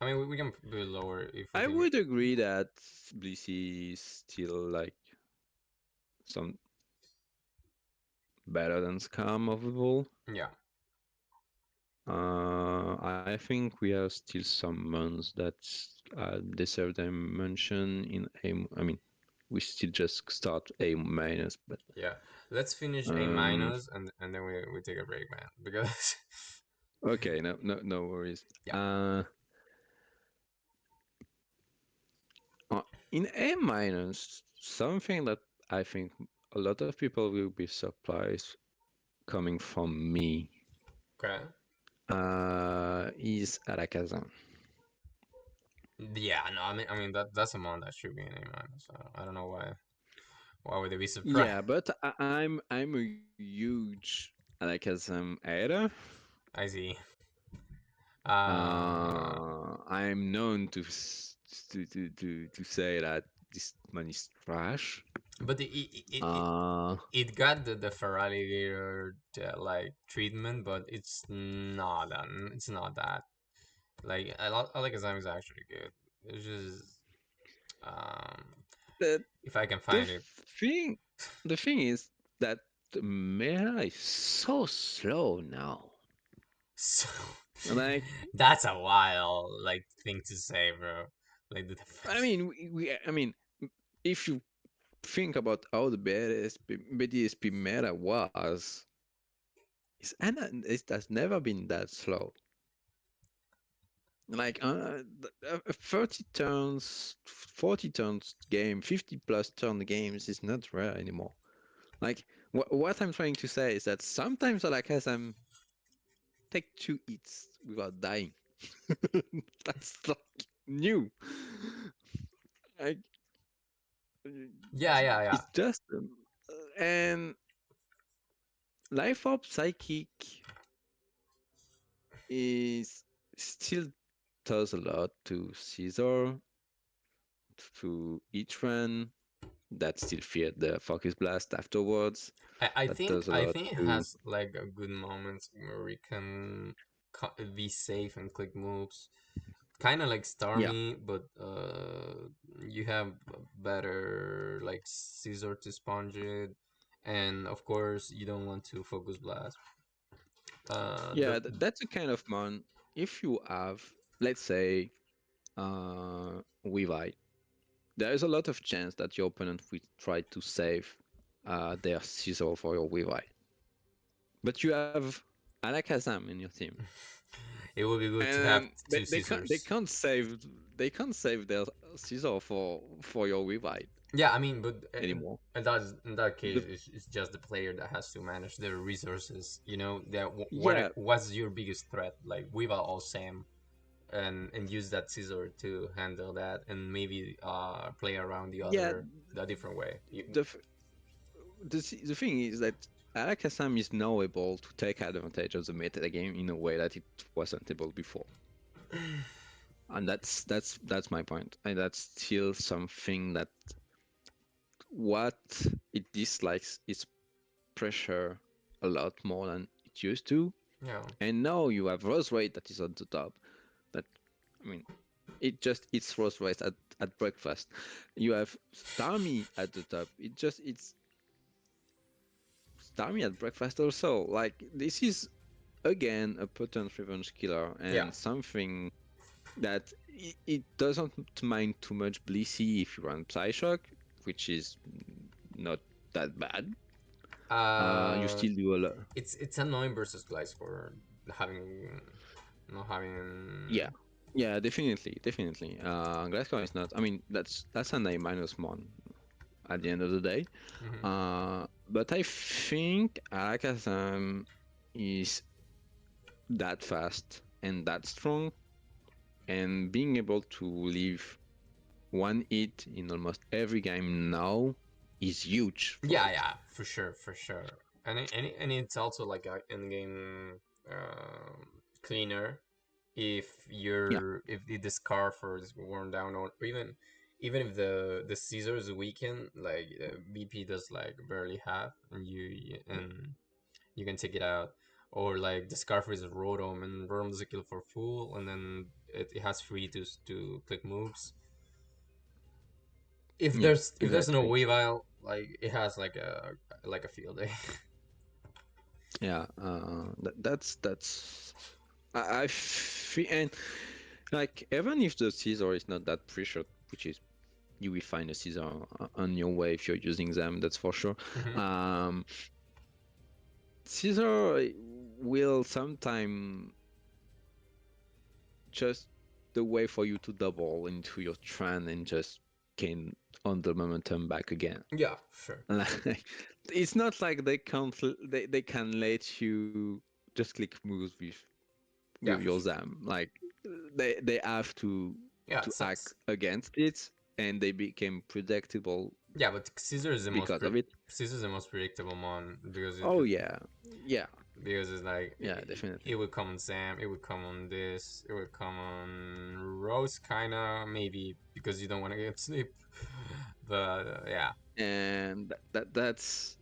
I mean, we can put it lower if we I think. would agree that Blissey is still like some better than Scam overall. Yeah, I think we have still some months that deserve their mention in A. I mean, we still just start A minus, but yeah. Let's finish A um, minus and then we take a break, man. Because okay, no worries. yeah, Uh, in A minus, something that I think a lot of people will be surprised coming from me okay. is Alakazam. Yeah, no, I mean that's a mon that should be in A minus. So I don't know why would they be surprised? Yeah, but I'm a huge Alakazam hater. I see. Uh, I'm known to say that this man is trash. but Uh, it got the Ferrari like treatment, but it's not that. Like I like Azam is actually good. It's just um the if I can the find it. thing the thing is that the meta is so slow now. So Like that's a wild like thing to say, bro. Like the I defense. mean I mean if you think about how the BDSP meta was, it has never been that slow. Like 30 turns, 40 turns game, 50 plus turn games is not rare anymore. Like what I'm trying to say is that sometimes like as I'm take 2 hits without dying. That's like new. Like Yeah, yeah, yeah. it's just and life up psychic is still does a lot to Caesar, to each run. that still feared the focus blast afterwards. That does a I lot think it to. has like a good moments where we can be safe and click moves, kind of like Yeah, Starmie, but you have better like scissor to sponge it, and of course you don't want to focus blast. The yeah, that's a kind of mon. If you have, let's say, Weavile, there is a lot of chance that your opponent will try to save their Scizor for your Weavile. But you have Alakazam in your team, it would be good to have and two they scissors. can't save their Scizor for your Weavile Yeah, I mean, but anymore. in that case, The, it's just the player that has to manage their resources. You know, that yeah, what's your biggest threat? Like Weave all Sam, and use that scissor to handle that, and maybe play around yeah. the different way. The f- the thing is that Alakazam is now able to take advantage of the meta game in a way that it wasn't able before, and that's my point, and that's still something that what it dislikes is pressure a lot more than it used to, Yeah. and now you have Rose Rate that is on the top. That I mean, it just eats Rose Rate at breakfast. You have Starmie at the top. It's Starmie at breakfast also. Like this is again a potent revenge killer Yeah. and something that it doesn't mind too much Blissey if you run Psyshock, which is not that bad. You Uh, still do a lot. it's annoying versus Gliscor having not having. Yeah, yeah, definitely. Glasgow is not. I mean, that's an A minus one at the end of the day. Mhm. But I think Alakazam is that fast and that strong, and being able to leave one hit in almost every game now is huge for Yeah, it. yeah, for sure, for sure. And it's also like a in game cleaner if Yeah, if the scarf is worn down, or even if the Caesar is weakened, like BP does like barely half, and you can take it out. Or like the scarf is Rotom, and Rotom does a kill for full, and then it has free to click moves. yeah, If there's no exactly. Weavile, like it has like a field day. Yeah, that's. I feel, and like even if the Caesar is not that pressured, which is you will find a Caesar on your way if you're using them, that's for sure. Hmm. Um, Caesar will sometime just the way for you to double into your trend and just gain on the momentum back again. Yeah, sure. Like, it's not like they can let you just click moves with Yeah, your Zam. Like they have yeah. to act against it, and they became predictable Yeah, but Caesar is because of it. Caesar is the most predictable one because Oh yeah, yeah, because it's like yeah, it definitely. would come on Sam, it would come on this, it would come on Rose, kinda maybe because you don't want to get sleep. But yeah, And that's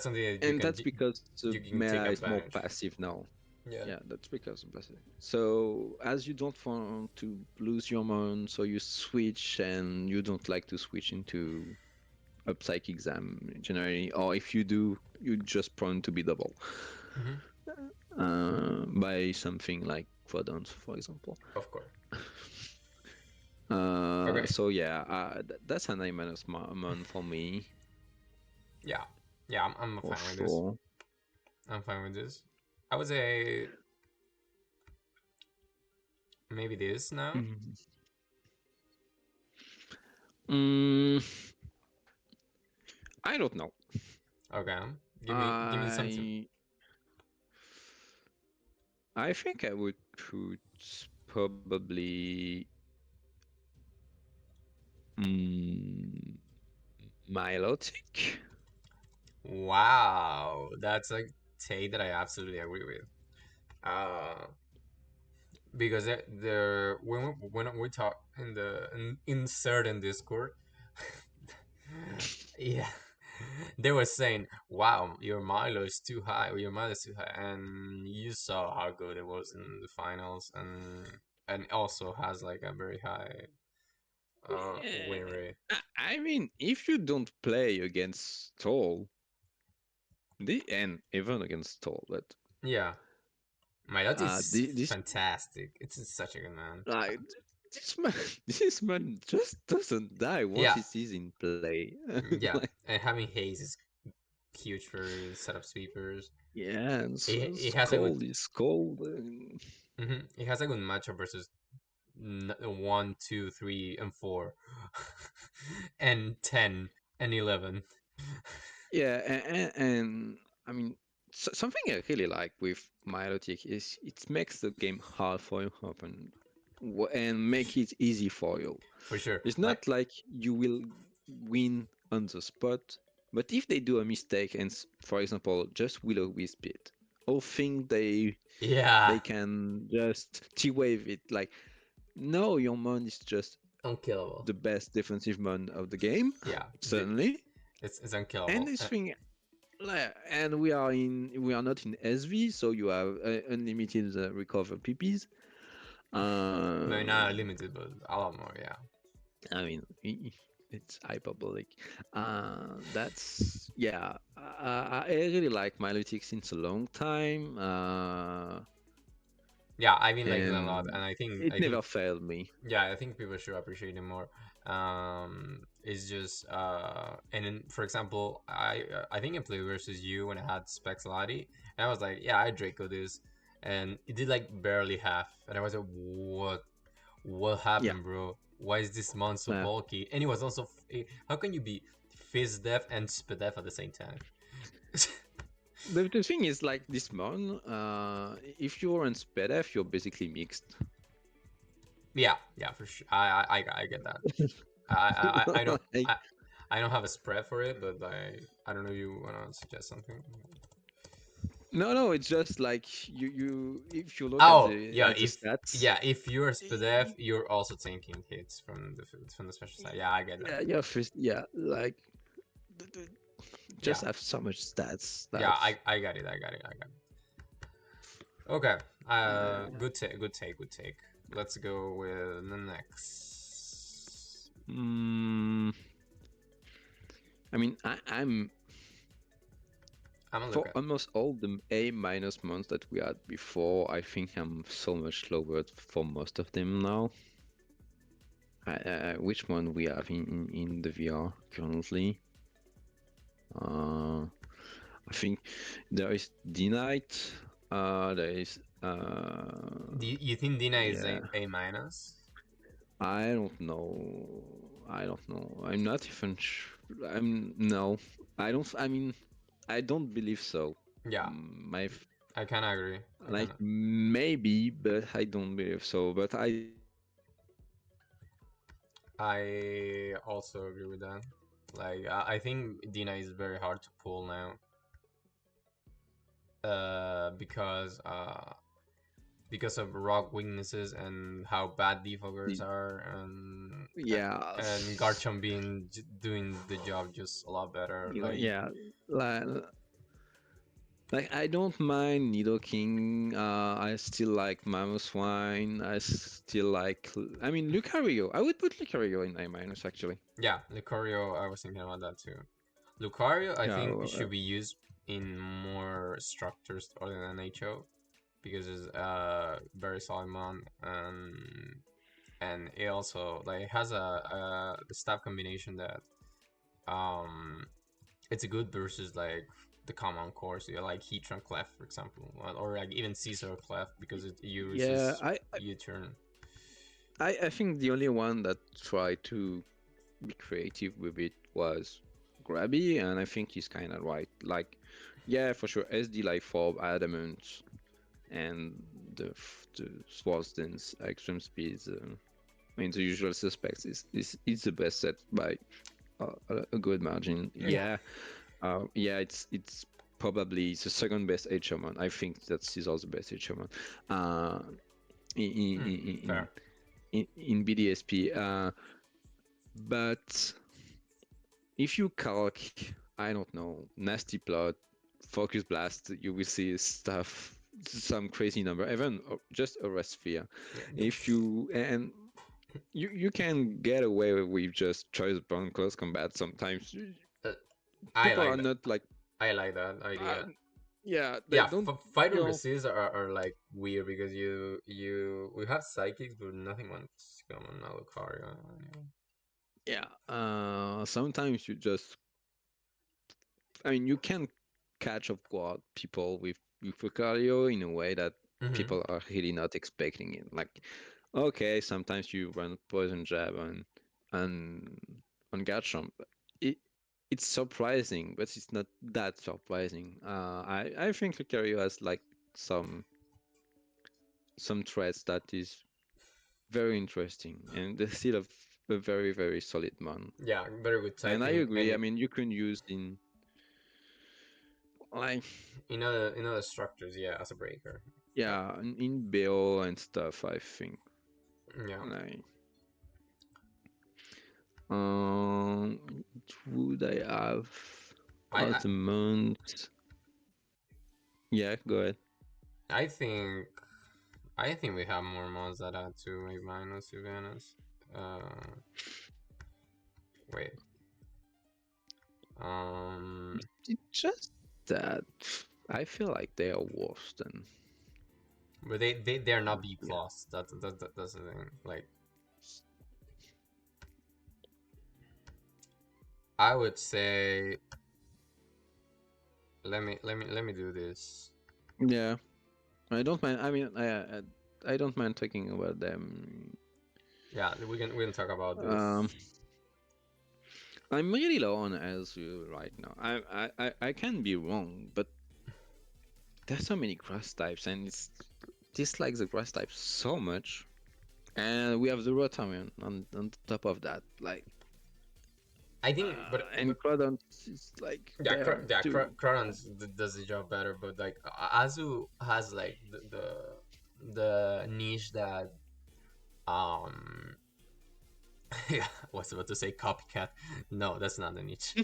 something that that's because the you can meta take is more advantage. passive now. Yeah. Yeah, that's because of passive. So as you don't want to lose your mon, so you switch, and you don't like to switch into a psychic exam generally, or if you do, you're just prone to be double Hmm. by something like Quadons, for example. Of course. Okay. So yeah, that's an A minus mon for me, Yeah. Yeah, I'm for fine with this. sure. I'm fine with this. I would say maybe this now. Mm. Mm, I don't know. Okay. Give me something. I I think I would put probably mm, Milotic. Wow, that's a take that I absolutely agree with. Uh, because when we talk in certain Discord, Yeah, they were saying, "Wow, your Milo is too high. Or your Milo is too high," and you saw how good it was in the finals, and also has like a very high win Yeah. rate. I mean, if you don't play against Toll, and even against Toll, but Yeah, Milotic is this fantastic. It's such a good man. like this man, this man just doesn't die once Yeah, he sees in play. yeah, Like, and having haze is huge for setup sweepers. yeah, and It has a good. Scold is cold. And It has a good matchup versus 1, 2, 3, and 4, and 10 and 11. yeah, and I mean, something I really like with Milotic is it makes the game hard for your opponent and make it easy for you. For sure. It's Like, not like you will win on the spot, but if they do a mistake and, for example, just will-o-wisp it, or think yeah, they can just T-wave it, like, no, your mon is just unkillable. the best defensive mon of the game, Yeah, certainly. it's And unkillable. this thing, and we are not in SV, so you have unlimited recover PPs. Maybe Uh, not limited, but a lot more. Yeah, I mean, it's hyperbolic. That's yeah. I really like Milotic since a long time, yeah. I've been liking it a lot, and and it never failed me. yeah, I think people should appreciate it more. It's just and then, for example, I think I played versus you when I had Specs Lottie, and I was like, yeah, I Draco this, and it did like barely half, and I was like, what Yeah, happened, bro? Why is this mon so uh, bulky? And it was also how can you be Fizz Def and Spedef at the same time? the thing is like this mon. If you're on SpedF, you're basically mixed. Yeah, yeah, for sure. I get that. I don't Like, I don't have a spread for it, but I don't know if you wanna suggest something. no, it's just like if you look Oh yeah, at the stats, if you're SPDF, you're also taking hits from the special side. Yeah, I get that. yeah, yeah, like th- th- Yeah, just have so much stats yeah, that I got it. I got it. I got it. Okay. uh, Good take. Good take. Good take. Let's go with the next. mm, I mean I'm gonna look for at. almost all the A minus months that we had before, I think I'm so much lower for most of them now. Which one we have in the VR currently? I think there is D-Knight. There is Do you think Dina is yeah. A minus? I don't know. I don't know. I'm not even. I'm no. I don't. I mean, I don't believe so. Yeah, My I kind of agree. I kind like of. maybe, but I don't believe so. But I also agree with that. Like I think Dina is very hard to pull now. Because of rock weaknesses and how bad defoggers are, yeah, and Garchomp being doing the job just a lot better. Like yeah. Like, like I don't mind Nido King. I still like Mamoswine. I still like. I mean, Lucario. I would put Lucario in A minus actually. yeah, Lucario. I was thinking about that too. Lucario, I Yeah. think it should be used in more structures other than HO because it's very solid mon, and it also like has a the stab combination that um it's a good versus like the common course, you know, like Heatran Clef, for example, or like even Caesar Clef because it Yeah. uses U-turn. I think the only one that tried to be creative with it was Grabby, and I think he's kind of right. Like, yeah, for sure, SD like Fob, Adamant, and the Swords Dance Extreme Speeds. I mean, the usual suspects is the best set by a good margin. Yeah. Yeah, yeah, it's probably the second best HMon. I think that Caesar's the best HMon. In, in, Fair. in BDSP. But if you calc, I don't know, nasty plot, focus blast, you will see stuff, some crazy number, even just a sphere. Yeah. If you and you can get away with just choice upon close combat sometimes. Uh, I People like are that. not like, I like that uh, idea. yeah, they Yeah, don't, fight you and know, resist are like weird because you we have psychics, but nothing wants to come on Alucard. yeah. Sometimes you just, I mean, you can catch up guard people with Lucario in a way that Mm-hmm. people are really not expecting it. Like, okay, sometimes you run poison jab on on Garchomp. It it's surprising, but it's not that surprising. I think Lucario has like some some threats that is very interesting, and they're still a very very solid mon. Yeah, very good And I typing, agree. I and mean, you can use in like, in other structures, yeah, as a breaker. Yeah, yeah, in Bill and stuff, I think. yeah. Like, what would I have I at the moment? Yeah, go ahead. I think I think we have more mods that add to a minus, to be honest. Uh, wait. Um, It's just that I feel like they are worse than, but they're not B yeah. plus. That's the thing. Like, I would say, let me do this. Yeah, I don't mind. I mean, I don't mind talking about them. Yeah, we can talk about Um, this. I'm really low on Azul right now. I can be wrong, but there's so many grass types, and it's dislike the grass types so much. And we have the Rotom on top of that. Like, I think, and but Crawdon is like yeah, there too. Cronons does the job better, but like Azu has like the niche that um yeah, I was about to say copycat. No, that's not the niche.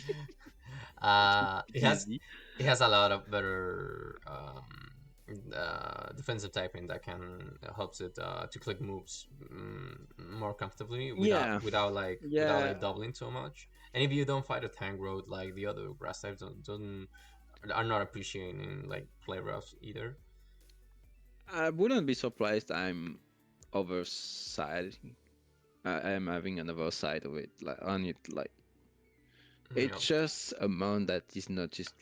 It has Easy. a lot of better defensive typing that can helps it to click moves more comfortably Yeah, without yeah. like doubling so much. And if you don't fight a tank road like the other grass types don't are not appreciating like play rough either. I wouldn't be surprised. I'm overside. I am having another side of it, like on it. Like, Yeah, it's just a mon that is not just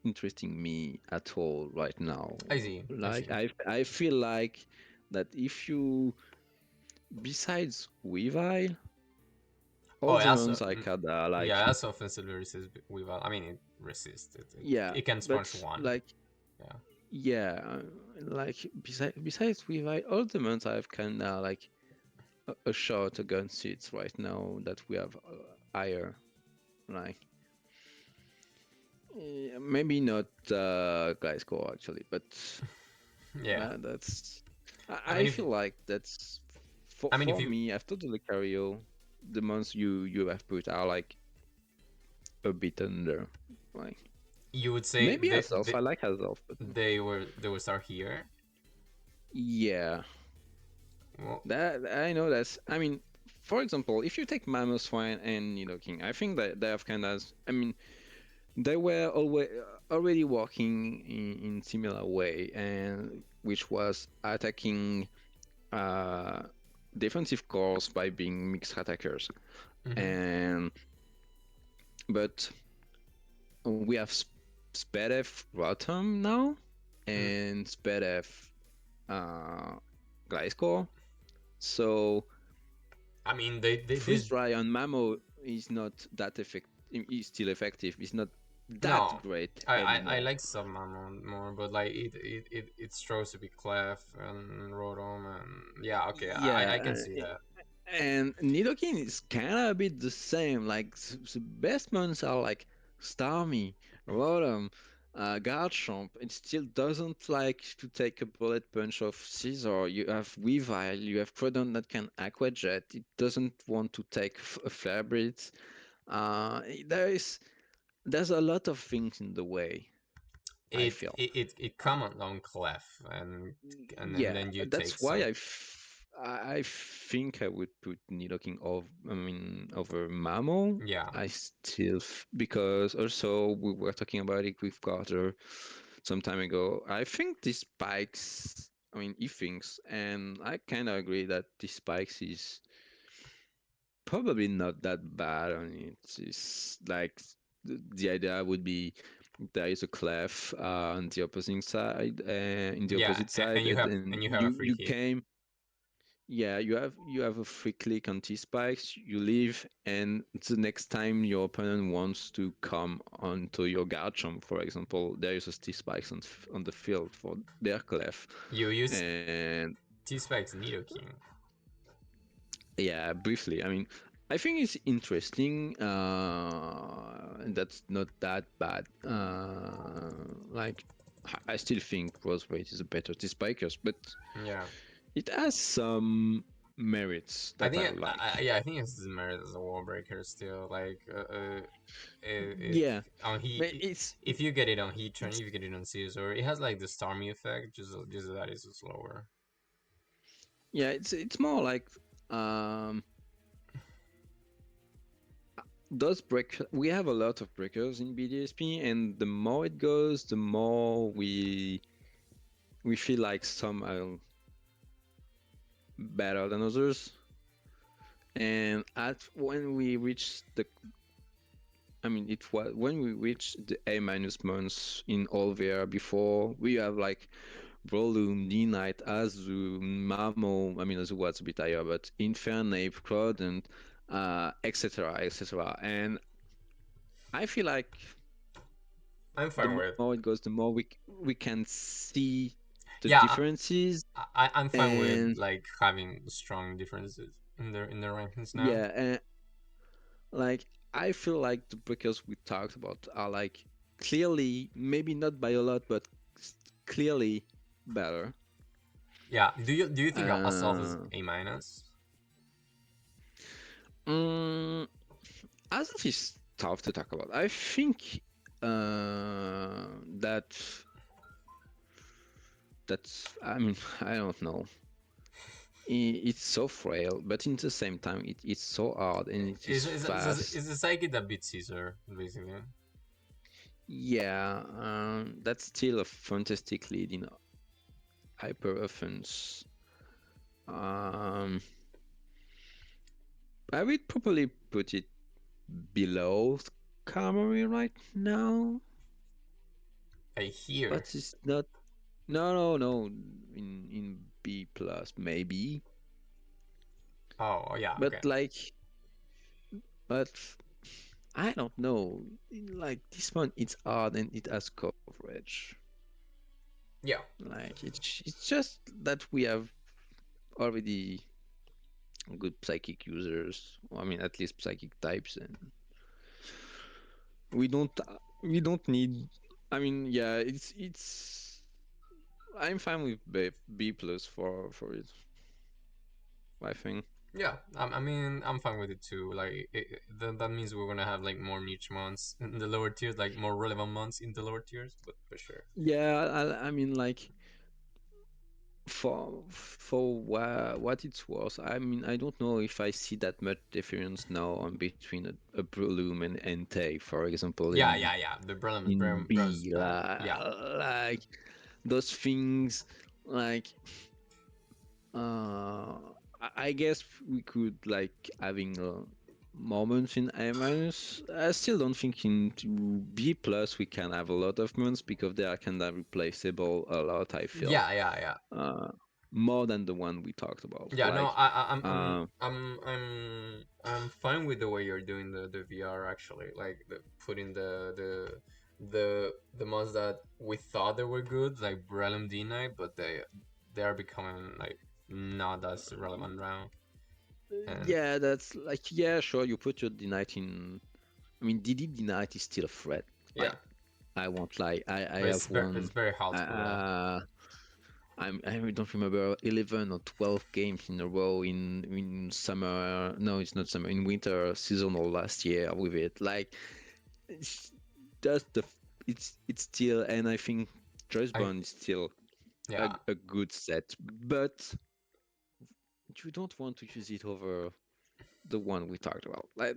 interesting me at all right now. I see. I Like, see. I feel like that if you, besides Weavile, all Oh, the also, mons I had are like, yeah, also offensively resist without. I mean, it resists it. yeah, It can sponge but one. like, Yeah. yeah, like besides Weavile, all the mons I've kind of like a shot against it right now that we have higher. Like, maybe not Gliscor actually, but Yeah. that's. I I mean, if feel like that's I mean if for you me after the Lucario, the months you have put are like a bit under. Like, you would say maybe Azelf. I like Azelf, but they were start here. yeah, Well, that I know that's. I mean, for example, if you take Mamoswine and Nidoking, I think that they have kind of. I mean, they were always already working in similar way, and which was attacking uh, defensive cores by being mixed attackers. mm-hmm. And but we have Spadef Rotom now Mm. and Spadef uh, Gliscor. So I mean they freeze this dry on Mamo is not that effective. Is still effective. It's not that no. great I anymore. like Submamon more, but like it struggles to be Clef and Rotom and yeah, okay, I can Yeah, see that. and Nidoking is kind of a bit the same. Like, the best ones are like Starmie, Rotom, Garchomp. It still doesn't like to take a bullet punch of Scizor. You have Weavile, you have Crodon that can Aqua Jet. It doesn't want to take a Flare Blitz. There is there's a lot of things in the way, I feel. It come on clef, and Yeah, then you take that's why some. I think I would put Nidoking over, I mean, over Mamo. Yeah, Because also we were talking about it with Carter some time ago. I think the spikes, I mean, he thinks, and I kind of agree that the spikes is probably not that bad. I mean, it's like the idea would be there is a clef on the opposite side, in the yeah, opposite side, and and you have a free you hit. came. Yeah, you have a free click on T spikes. You leave, and the next time your opponent wants to come onto your Garchomp, for example, there is a T spikes on the field for their clef, You use and T-Spike's Nidoking. yeah, briefly. I mean, I think it's interesting. And that's not that bad. Like, I still think Rose Rate is a better T-Spikers, but Yeah, it has some merits I that I think like. yeah, I think it's merit as a wall breaker still. Like if Yeah, on but he it's if you get it on heat turn, if it's you get it on Caesar, it has like the Starmie effect, just that is slower. yeah, it's more like um those break. We have a lot of breakers in BDSP, and the more it goes, the more we feel like some are better than others. And at when we reach the, I mean, it was when we reach the A minus months in all there before we have like Volume, D Knight, Azu, Mamo. I mean, Azu was a bit higher, but Infernape, Crodent, etc., etc. And I feel like I'm the fine more with it goes, the more we can see the yeah, differences. I'm fine with And like having strong differences in the rankings now. yeah, and like I feel like the breakers we talked about are like clearly, maybe not by a lot, but clearly better. Yeah, do you think Assault is Uh, A minus? mm, as it is tough to talk about, I think that I mean I don't know. It's so frail, but in the same time, it's so hard and it is fast. Is the psyche that beats Caesar basically? Yeah, that's still a fantastic lead in hyper offense. Um, I would probably put it below Camry right now, I hear. but it's not. No, no, no. In B plus maybe, Oh yeah, okay. but like, but I don't know. Like this one, it's hard and it has coverage. Yeah, Like it's just that we have already good psychic users. I mean, at least psychic types, and we don't we don't need. I mean, yeah, it's. I'm fine with B plus for it. I think. yeah. I mean, I'm fine with it too. Like, that means we're gonna have like more niche months in the lower tiers, like more relevant months in the lower tiers. But for sure. Yeah, I mean, like for what it's worth. I mean, I don't know if I see that much difference now on between a Breloom and Entei, for example, Yeah. The in B. yeah, Like those things, like uh, I guess we could like having moments in A minus. I still don't think in B plus we can have a lot of moments because they are kind of replaceable a lot. I feel yeah. uh, more than the one we talked about. Yeah, no, Like, uh, I'm fine with the way you're doing the VR actually. Like putting the ones that we thought they were good, like Brelum D Knight, but they are becoming like not as relevant now. And yeah, that's like, yeah, sure. You put your D-Knight in. I mean, DD D-Knight is still a threat. yeah, Like, I won't lie. I but have it's one. very hard to pull off. Uh, I don't remember 11 or 12 games in a row in summer. No, it's not summer. In winter seasonal last year with it. Like it's just it's still, and I think Choice I Bond is still yeah. a good set, but you don't want to use it over the one we talked about. Like,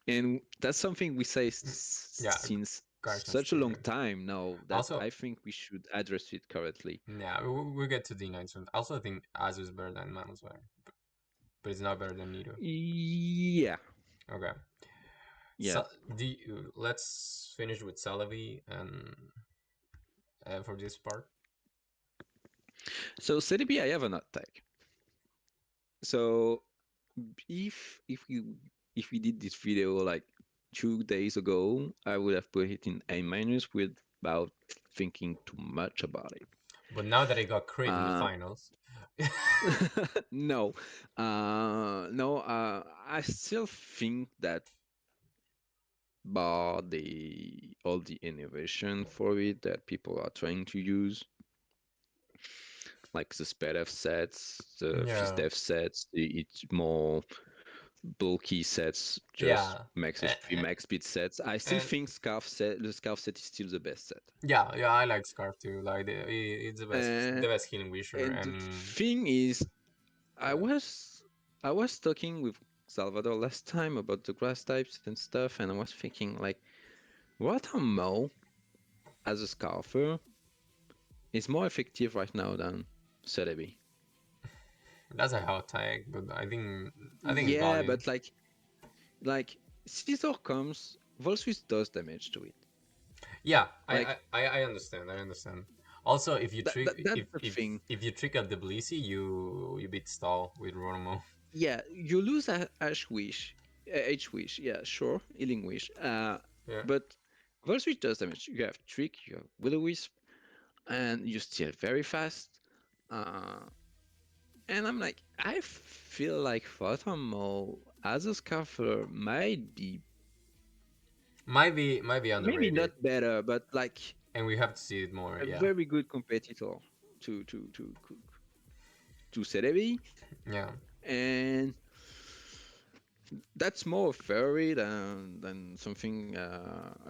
and that's something we say Yeah, since correction such a long speaker. time now that Also, I think we should address it correctly. yeah, we'll get to D9 soon. Also, I think Azu is better than Mamoswine, but it's not better than Nido. Yeah, Okay. yeah. So, let's finish with Celebi and for this part. So CDB, I have an attack. So if we did this video like 2 days ago, I would have put it in A minus without thinking too much about it. But now that I got crit in the Uh, finals, no, no. I still think that bar the all the innovation for it that people are trying to use, like the sped F sets, the fist yeah, F sets, it's more bulky sets, just yeah, max HP, and, max speed sets. I still and think the scarf set is still the best set. yeah, yeah, I like Scarf too. Like it's Uh, the best healing wisher, and the and thing is, I yeah. was I was talking with Salvador last time about the grass types and stuff, and I was thinking like, what Mo as a scarfer is more effective right now than Celebi. That's a hot tag, but I think it's Yeah, valid. but like Scizor comes, Volswitch does damage to it. Yeah, Like I understand. I understand. Also, if you that's the thing. if you trick out the Blissey, you beat stall with Rotomo. Yeah, you lose a Ash Wish, H Wish. Yeah, sure, Healing Wish. Yeah. But Volswitch does damage. You have Trick, you have Will-O-Wisp, and you're still very fast. Uh, and I'm like, I feel like Photomo as a Scarfer might be Might be maybe underrated, not better, but like and we have to see it more. a Yeah. very good competitor to to to to Celebi, Yeah. and that's more furry than something.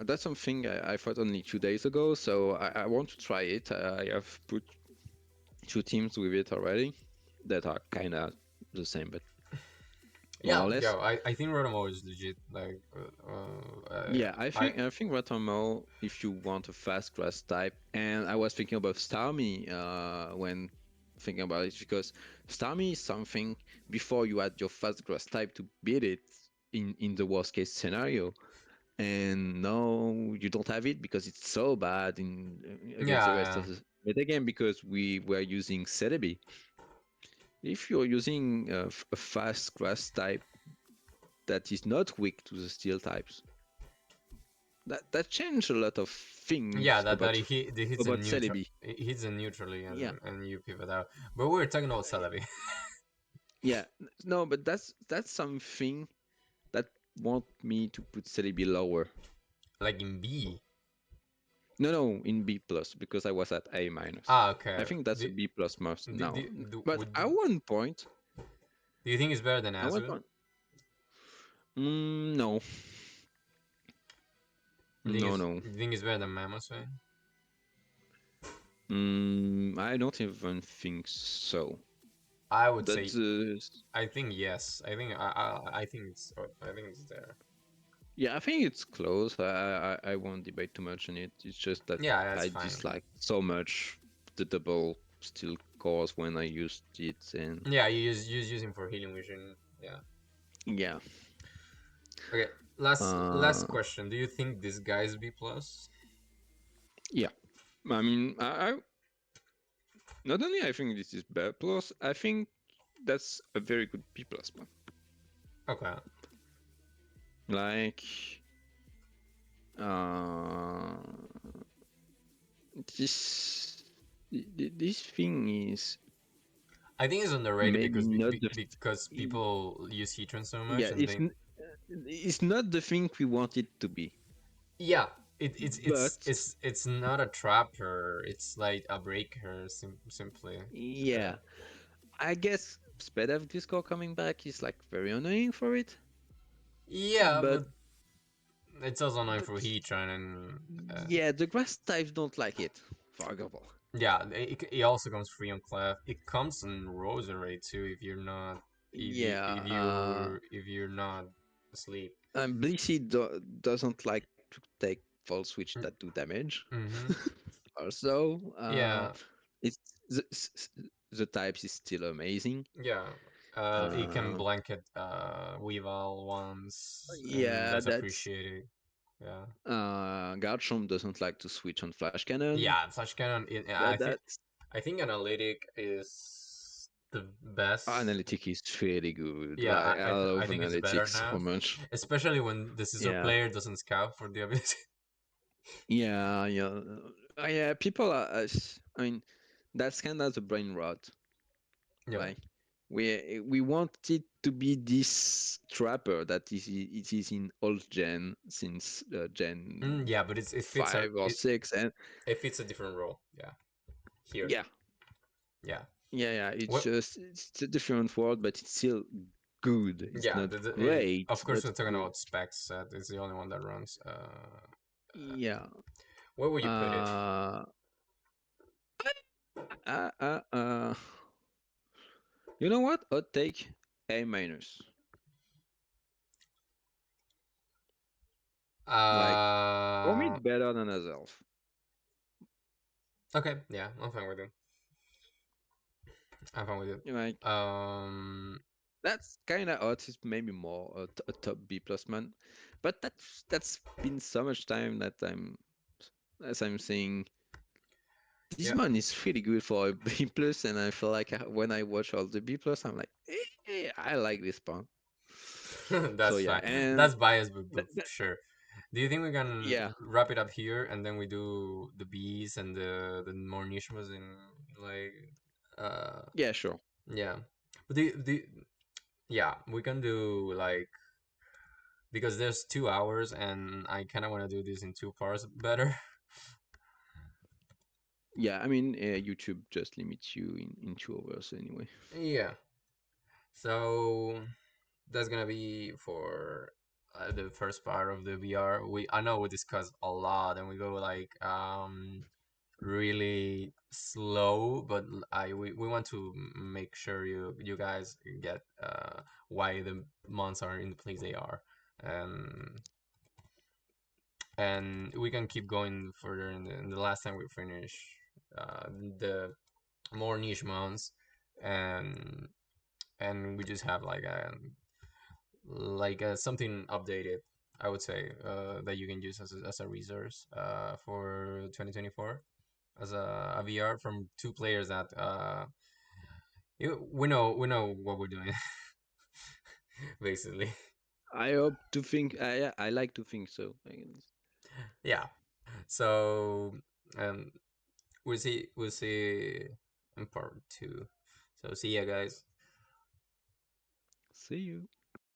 That's something I thought only 2 days ago, so I want to try it. I have put 2 teams with it already that are kind of the same, but more Yeah, or yeah. less. I think Rotomo is legit. Like, Yeah, I I think Ratomo, if you want a fast grass type, and I was thinking about Starmie when thinking about it because Starmie is something before you add your fast grass type to beat it in the worst case scenario, and now you don't have it because it's so bad in against the rest yeah, of the metagame because we were using Celebi. If you're using a fast grass type that is not weak to the steel types, that changed a lot of yeah. things That he hits a about neutral. Celebi. He hits a neutrally, Yeah, and you pivot out. But we're talking about uh, Celebi. yeah. No, but that's something that want me to put Celebi lower. Like in B. No, no, in B plus because I was at A minus. Ah, I okay. think that's a B plus most now. But Would at one point, do you think it's better than at one Azu? point, no, no, no. Do you think it's better than Mamoswine? I don't even think so. I would say That's I think yes. I think I think it's there. yeah, I think it's close. I won't debate too much on it. It's just that Yeah, that's I fine. dislike so much the double steel cores when I used it, and Yeah, you use him for healing vision. Yeah. yeah. Okay. Last Uh, question. Do you think this guy is B plus? yeah. I mean, I not only I think this is B plus, I think that's a very good B plus one. Okay. Like, uh, this this thing is I think it's underrated maybe not the because people use Heatran so much yeah. and think It's not the thing we want it to be. yeah, But it's not a trapper. It's like a breaker, simply. yeah, I guess Spedev Disco coming back is like very annoying for it. Yeah, But but it's also annoying but for Heatran and yeah, the grass types don't like it, for example. yeah, it also comes free on Clef. It comes in Roserade too if you're not Yeah, if you're not asleep. Blissey doesn't like to take fall switch that do damage. Mm-hmm. Also, Yeah, it's the types is still amazing. yeah. It can Uh, blanket Weavile once, and yeah, that's that's appreciated. Yeah. Garchomp doesn't like to switch on Flash Cannon. Yeah, Flash Cannon. That that's I think Analytic is the best. Analytic is really good. Yeah, Like I I love think it's better Analytics so now, much. especially when the scissor Yeah, player doesn't scout for the ability. yeah. Yeah. People are. I mean, that's kind of the brain rot. Yeah. Like we want it to be this trapper that is it is in old gen since gen Yeah, but five or six, and it fits a different role. Yeah. Here. yeah, Yeah. yeah. It's What? just it's a different world, but it's still good. It's Yeah. not great, Of course, but we're talking good. about specs. It's the only one that runs. Yeah. Where would you put it? Uh. Uh. Uh. uh you know what? I'll take A minus. Like for me, Uh. it's better than Azelf. Okay. Yeah, I'm fine with it. I'm fine with Like it. that's kind of odd. It's maybe more a top B plus man, but that's been so much time that as I'm saying, this Yeah. man is really good for a B plus, and I feel like when I watch all the B plus, I'm like, I like this part. So That's yeah, fine. and That's biased, but sure. Do you think we can yeah, wrap it up here and then we do the bees and the more niche ones in like uh yeah, sure. yeah. But yeah, we can do like because there's 2 hours and I kind of want to do this in two parts better. Yeah, I mean, YouTube just limits you in 2 hours anyway. Yeah. So that's gonna be for the first part of the VR. I know we discussed a lot and we go like really slow, but we want to make sure you guys get why the months are in the place they are, and and we can keep going further in the last time we finish the more niche months, and and we just have like something updated, I would say, that you can use as a resource for 2024 as a VR from two players that we know what we're doing basically. I hope to think. Yeah, I like to think so. I guess. Yeah. So um, we'll see in part two. So see ya, guys. See you.